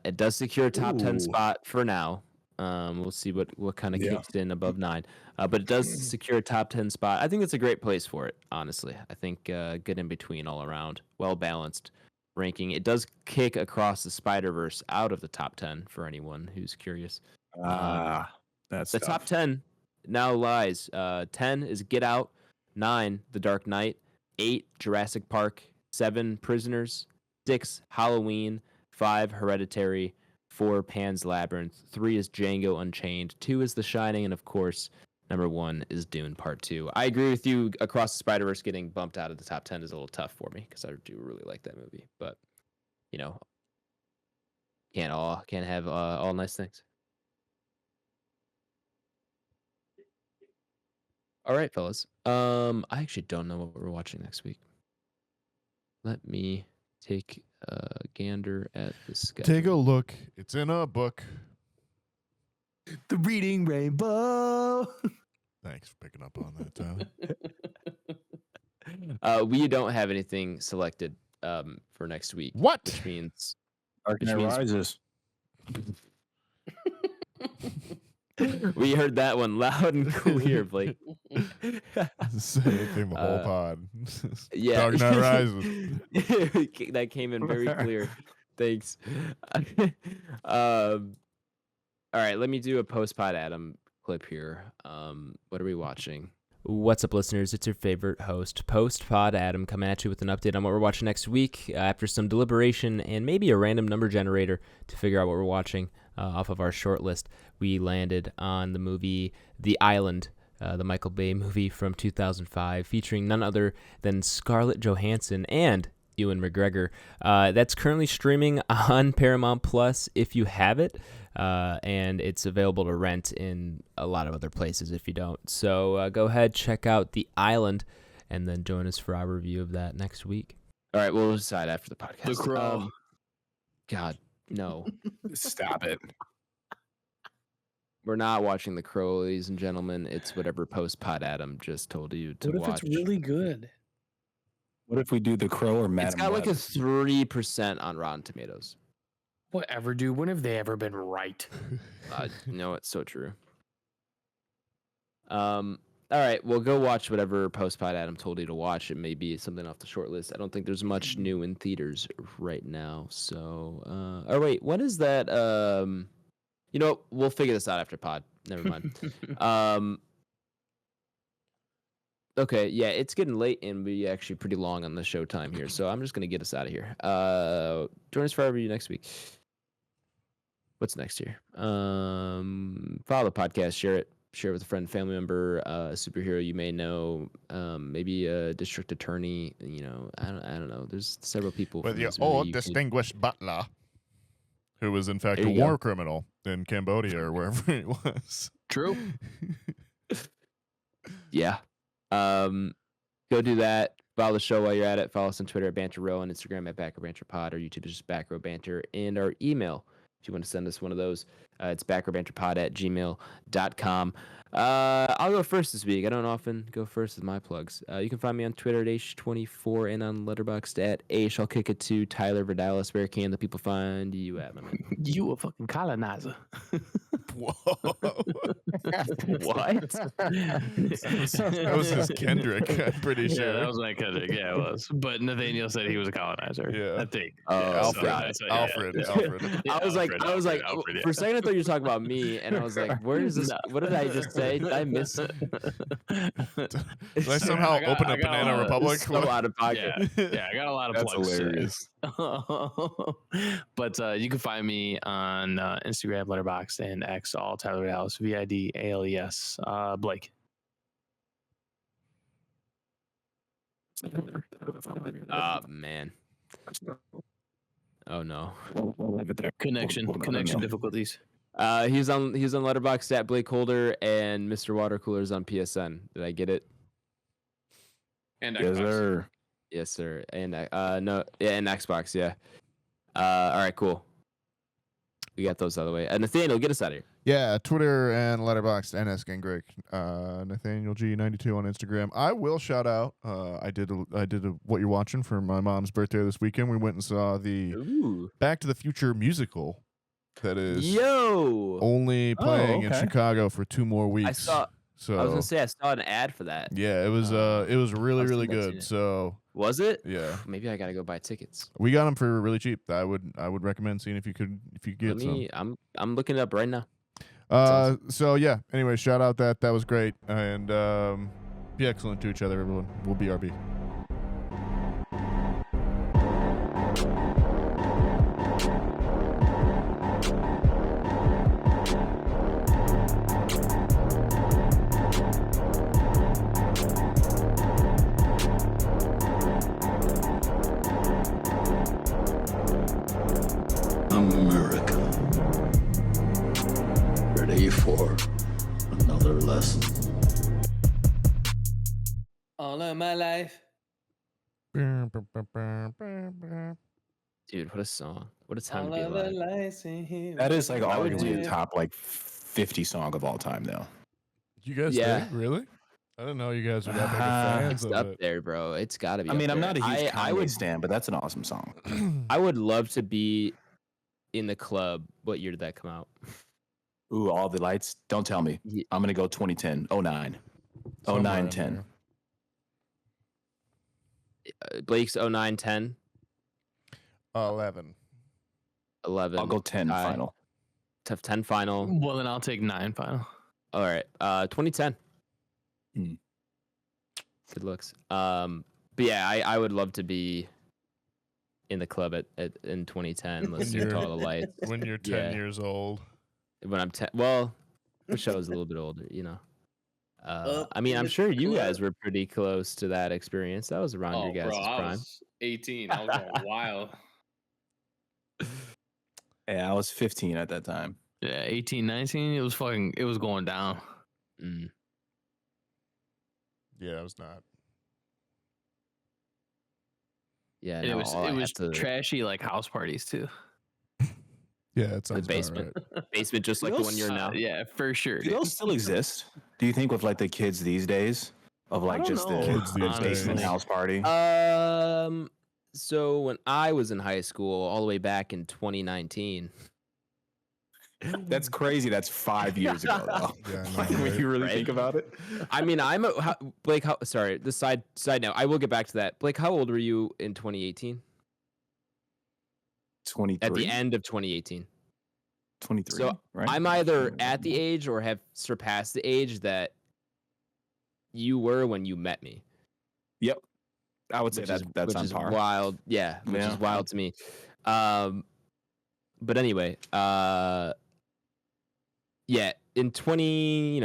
B: It does secure a top 10 spot for now. We'll see what kind of kicks in above 9. But it does secure a top 10 spot. I think it's a great place for it, honestly. I think good in between all around, well balanced ranking. It does kick Across the Spider-Verse out of the top 10 for anyone who's curious.
D: That's
B: the top 10 now lies. 10 is Get Out, 9 The Dark Knight, 8 Jurassic Park, 7 Prisoners, 6 Halloween, 5 Hereditary, 4 Pan's Labyrinth, 3 is Django Unchained, 2 is The Shining, and of course, number 1 is Dune Part 2. I agree with you. Across the Spider-Verse getting bumped out of the top 10 is a little tough for me because I do really like that movie. But, can't have all nice things. All right, fellas. I actually don't know what we're watching next week. Let me take a gander at the schedule.
C: Take a look. It's in a book.
E: The Reading Rainbow.
C: Thanks for picking up on that, Tyler.
B: We don't have anything selected for next week.
C: What?
B: Which means
D: Dark
B: Which
D: Knight
B: means-
D: Rises.
B: we heard that one loud and clear, Blake.
C: Same thing the whole
B: Uh,
C: pod.
B: Yeah.
C: Dark Knight Rises.
B: That came in very clear. Thanks. All right, let me do a post-pod Adam clip here. What are we watching? What's up, listeners? It's your favorite host, Post-pod Adam, coming at you with an update on what we're watching next week after some deliberation and maybe a random number generator to figure out what we're watching off of our short list. We landed on the movie The Island, the Michael Bay movie from 2005, featuring none other than Scarlett Johansson and Ewan McGregor. That's currently streaming on Paramount Plus if you have it, and it's available to rent in a lot of other places if you don't. So go ahead, check out The Island, and then join us for our review of that next week. All right, we'll decide after the podcast.
E: The Crow.
B: God, no.
D: Stop it.
B: We're not watching The Crow, ladies and gentlemen. It's whatever post-pod Adam just told you to
E: What if
B: watch.
E: it's really good?
D: What if we do The Crow or Madam
B: It's got like a
D: Web?
B: 3% on Rotten Tomatoes.
E: Whatever, dude. When have they ever been right?
B: No, it's so true. All right, well, go watch whatever post-pod Adam told you to watch. It may be something off the short list. I don't think there's much new in theaters right now. So, oh wait, when is that? You know, we'll figure this out after pod. Never mind. Okay, yeah, it's getting late and we actually pretty long on the show time here, so I'm just gonna get us out of here. Join us for our review next week. What's next here? Follow the podcast, share it with a friend, family member, a superhero you may know, maybe a district attorney. You know, I don't know. There's several people.
C: With
B: from
C: your
B: this movie
C: old
B: you could-
C: distinguished butler, who was in fact
B: There
C: a
B: you go.
C: war criminal in Cambodia or wherever he was.
E: True.
B: Yeah. Go do that. Follow the show while you're at it. Follow us on Twitter at Banter Row, on Instagram at Back Row Banter Pod, or YouTube is just Back Row Banter, and our email, if you want to send us one of those, it's backrowbanterpod@gmail.com. I'll go first this week. I don't often go first with my plugs. You can find me on Twitter at H24 and on Letterboxd at H. I'll kick it to Tyler Verdalis. Where can the people find you at, my man?
E: You a fucking colonizer.
C: Whoa.
B: What?
C: That was his Kendrick, I'm pretty sure.
E: Yeah, that was my Kendrick. Yeah, it was. But Nathaniel said he was a colonizer.
C: Yeah.
E: I think.
B: Oh,
C: Alfred.
B: got it.
C: Alfred.
E: Yeah,
B: I was like,
E: Alfred,
B: for a second I thought you were talking about me, and I was like, where is this?
E: No.
B: What did I just say? Did I miss it?
C: Did I somehow
E: I got-
C: open
E: I
C: a
E: got
C: Banana
E: a-
C: Republic?
B: So out of pocket.
E: Yeah, I got a lot of
D: That's
E: plugs.
D: hilarious.
E: But you can find me on Instagram, Letterboxd, and X, all Tyler Dallas, VIDALES. Blake.
B: Man. Oh no.
E: Connection difficulties.
B: He's on Letterboxd at BlakeHolder, and Mr. Water Cooler's on PSN. Did I get it?
E: And
D: Yes, sir.
B: Yes, sir. And no, yeah, and Xbox, yeah. All right, cool. We got those out of the way. Nathaniel, get us out of here.
C: Yeah, Twitter and Letterboxd, NS Gingrich, Nathaniel G92 on Instagram. I will shout out. I did What You're Watching for my mom's birthday this weekend. We went and saw the
B: Ooh.
C: Back to the Future musical that is
B: Yo.
C: only playing in
D: okay.
C: Chicago for 2 more weeks.
B: I saw
C: So
B: I was gonna say I saw an ad for that.
C: yeah, it was really
B: I've
C: really
B: seen that, seen
C: good.
B: it.
C: So
B: Was it?
C: yeah,
B: Maybe I gotta go buy tickets.
C: we got them for really cheap. I would recommend seeing if you could get some.
B: I'm looking it up right now.
C: So yeah. Anyway, shout out that was great, and be excellent to each other, everyone. We'll BRB.
A: America. Ready for another lesson.
E: All of my life.
B: Dude, what a song. What a time to be alive.
D: That is like
B: I would
D: arguably
B: do-
D: the top like 50 song of all time, though.
C: You guys
B: Yeah.
C: think? Really? I didn't know you guys were that big of fans
B: It's
C: of
B: up
C: it.
B: there, bro. It's got to be.
D: I mean,
B: up
D: I'm
B: there.
D: not a huge
B: I
D: Kanye
B: would.
D: stan, but that's an awesome song.
B: I would love to be in the club. What year did that come out?
D: Ooh, all the lights. Don't tell me.
B: Ye-
D: I'm gonna go 2010, 09,
C: Somewhere
D: 09,
C: in
D: 10.
C: there.
B: Blake's 09, 10,
C: 11.
B: 11.
D: I'll go 10 final.
B: 10 final.
E: Well, then I'll take 9 final.
B: All right. 2010.
D: Hmm.
B: Good looks. But yeah, I would love to be in the club in 2010 listening to all the lights.
C: When you're 10
B: Yeah.
C: years old.
B: When I'm 10, well, wish I was a little bit older, you know.
F: Up
B: I mean,
F: in
B: I'm
F: the
B: sure you
F: club.
B: guys were pretty close to that experience. That was around your guys'
F: I
B: prime.
F: was 18. I was going wild.
D: Yeah, I was 15 at that time.
E: Yeah, 18, 19. It was going down.
B: Mm.
C: Yeah, I was not.
B: Yeah,
E: And
B: no,
E: it was
B: all I have to-
E: trashy like house parties too.
C: Yeah, it sounds
B: the basement, basement, just like the one you're now.
E: Yeah, for sure.
D: Do those still exist? Do you think with like the kids these days of like
E: don't
D: just
E: know,
D: the
C: Kids these
D: basement
C: days.
D: house party?
B: So when I was in high school, all the way back in 2019,
D: That's crazy. That's 5 years ago, though.
C: Yeah, I know,
D: Like, when
C: right?
D: you really
B: Right?
D: think about it.
B: I mean, Blake. Sorry, the side note. I will get back to that. Blake, how old were you in 2018?
D: 23.
B: At the end of 2018.
D: 23.
B: So
D: right?
B: I'm either at the age or have surpassed the age that you were when you met me.
D: Yep. I would say
B: Which
D: that's
B: is,
D: that's
B: which
D: on
B: is
D: par.
B: wild. Yeah, which
D: Yeah.
B: is wild to me. But anyway, yeah, in 20,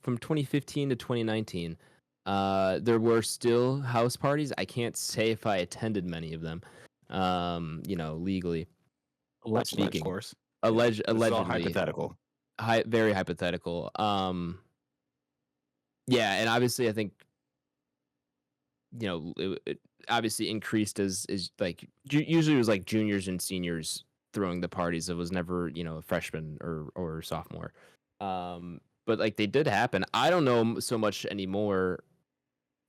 B: from 2015 to 2019, there were still house parties. I can't say if I attended many of them, legally.
D: Allegedly,
B: speaking.
D: of course.
B: Allegedly.
D: It's all hypothetical.
B: Very hypothetical. Yeah, and obviously I think it obviously increased as like usually it was like juniors and seniors throwing the parties. It was never a freshman or sophomore. But like they did happen. I don't know so much anymore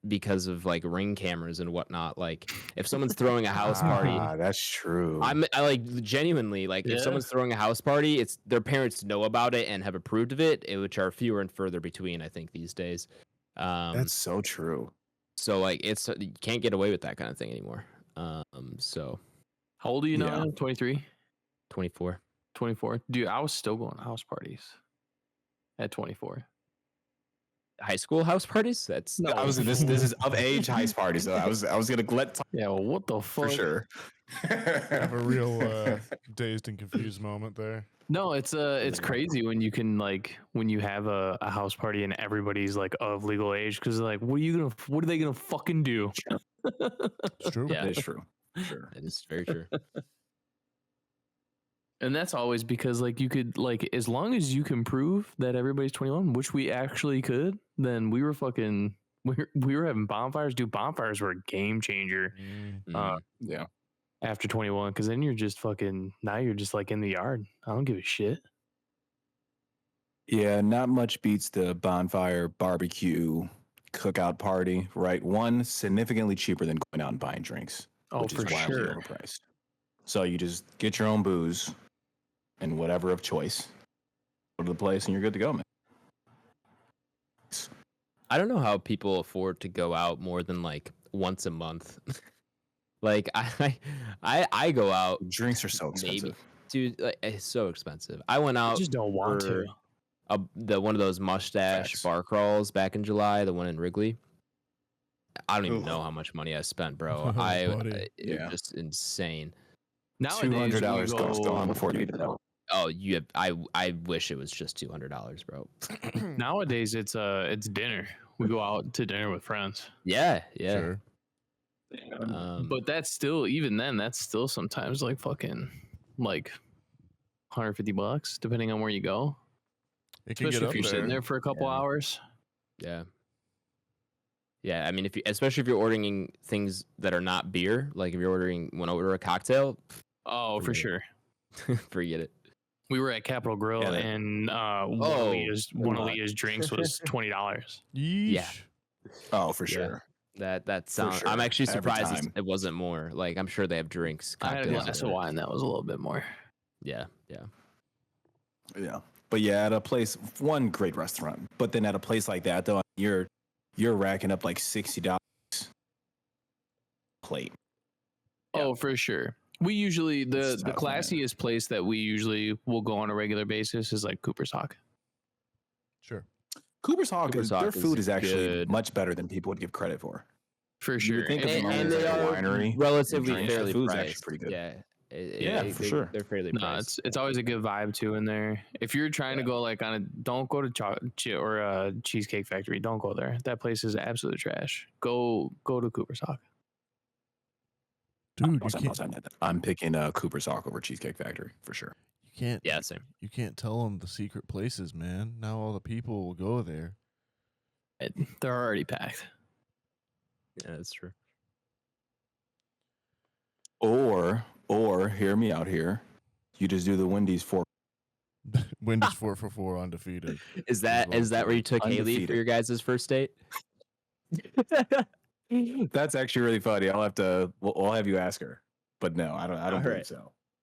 B: because of like Ring cameras and whatnot. Like if someone's throwing a house party,
D: That's true.
B: I like genuinely like if
E: Yeah.
B: someone's throwing a house party, it's their parents know about it and have approved of it, which are fewer and further between, I think, these days.
D: That's so true.
B: So like you can't get away with that kind of thing anymore. So
E: How old are you now?
D: Yeah.
E: 23,
B: 24.
E: 24. Dude, I was still going to house parties at 24.
B: High school house parties? That's
E: No.
D: I was this is of age heist parties. So I was gonna let
E: Yeah, well, what the fuck?
D: for sure.
C: Have a real dazed and confused moment there.
E: No, it's crazy when you can when you have a house party and everybody's like of legal age because like what are they gonna fucking do?
C: It's true.
B: Yeah.
D: That is true. Sure.
B: That is very true.
E: And that's always because like you could like as long as you can prove that everybody's 21, which we actually could, then we were fucking we were having bonfires. Dude, bonfires were a game changer
B: Mm.
D: Yeah.
E: after 21 because then you're just now you're just like in the yard. I don't give a shit.
D: Yeah, not much beats the bonfire barbecue cookout party, right? One, significantly cheaper than going out and buying drinks.
E: Oh,
D: which
E: for
D: is wildly
E: sure.
D: overpriced. So you just get your own booze and whatever of choice. Go to the place and you're good to go, man.
B: I don't know how people afford to go out more than like once a month. Like I go out,
D: Drinks are so
B: maybe,
D: expensive.
B: dude. Like, it's so expensive. I went out.
E: I just don't want
B: for
E: to.
B: one of those mustache
D: Facts.
B: bar crawls back in July, the one in Wrigley. I don't even
D: Oof.
B: know how much money I spent, bro.
C: Oh,
B: It
C: buddy.
B: was
D: Yeah.
B: just insane.
E: Nowadays,
D: $200
E: we
D: goes
E: go-
D: gone before you get out.
B: Oh, I wish it was just $200, bro.
E: Nowadays, it's dinner. We go out to dinner with friends.
B: Yeah.
C: Sure.
E: But that's still, even then, that's still sometimes like fucking like $150, depending on where you go.
C: It can
E: Especially
C: get
E: if
C: up
E: you're sitting
C: there.
E: there for a couple
B: Yeah.
E: hours.
B: yeah. I mean, especially if you're ordering things that are not beer, like if you're want to order a cocktail,
E: Oh, for
B: Forget
E: sure.
B: forget it.
E: We were at Capitol Grill
D: Yeah,
E: and one
B: Oh,
E: of Leah's drinks was $20.
C: Yeesh.
B: Yeah.
D: Oh, for
B: Yeah.
D: sure.
B: That sounds. I'm
D: sure.
B: actually
D: Every
B: surprised
D: time.
B: it wasn't more. Like I'm sure they have drinks.
E: I had a
B: cocktails,
E: glass of
B: whatever.
E: wine that was a little bit more.
B: Yeah.
D: Yeah. But yeah, at a place, one great restaurant. But then at a place like that, though, you're racking up like $60 plate.
E: Oh, for sure. We usually the
D: It's tough, man.
E: classiest place that we usually will go on a regular basis is like Cooper's Hawk.
C: Sure.
D: Cooper's Hawk,
B: Cooper's
D: their
B: Hawk is
D: food is actually
B: good.
D: much better than people would give credit for.
E: For
D: You
E: sure.
D: would think of
B: And,
D: it
B: and
D: as
B: they
D: like a
B: are
D: winery.
B: relatively
D: drinks.
B: fairly
D: The food's actually
B: priced.
D: pretty good.
B: Yeah.
D: Yeah, for sure.
B: They're fairly
E: No,
B: priced.
E: it's always a good vibe too in there. If you're trying to go like on a, don't go to Cheesecake Factory. Don't go there. That place is absolute trash. Go to Cooper's Hawk.
C: Dude,
D: I'm picking Cooper's Hawk over Cheesecake Factory for sure.
C: you can't.
B: Yeah, same.
C: You can't tell them the secret places, man. Now all the people will go there.
E: They're already packed.
B: Yeah, that's true.
D: Or hear me out here. You just do the Wendy's 4.
C: Wendy's 4 for 4 undefeated.
B: Is that where you took Haley for
D: Undefeated.
B: your guys' first date?
D: That's actually really funny. I'll have to. I'll have you ask her. But no, I don't
B: All
D: believe
B: right.
D: so.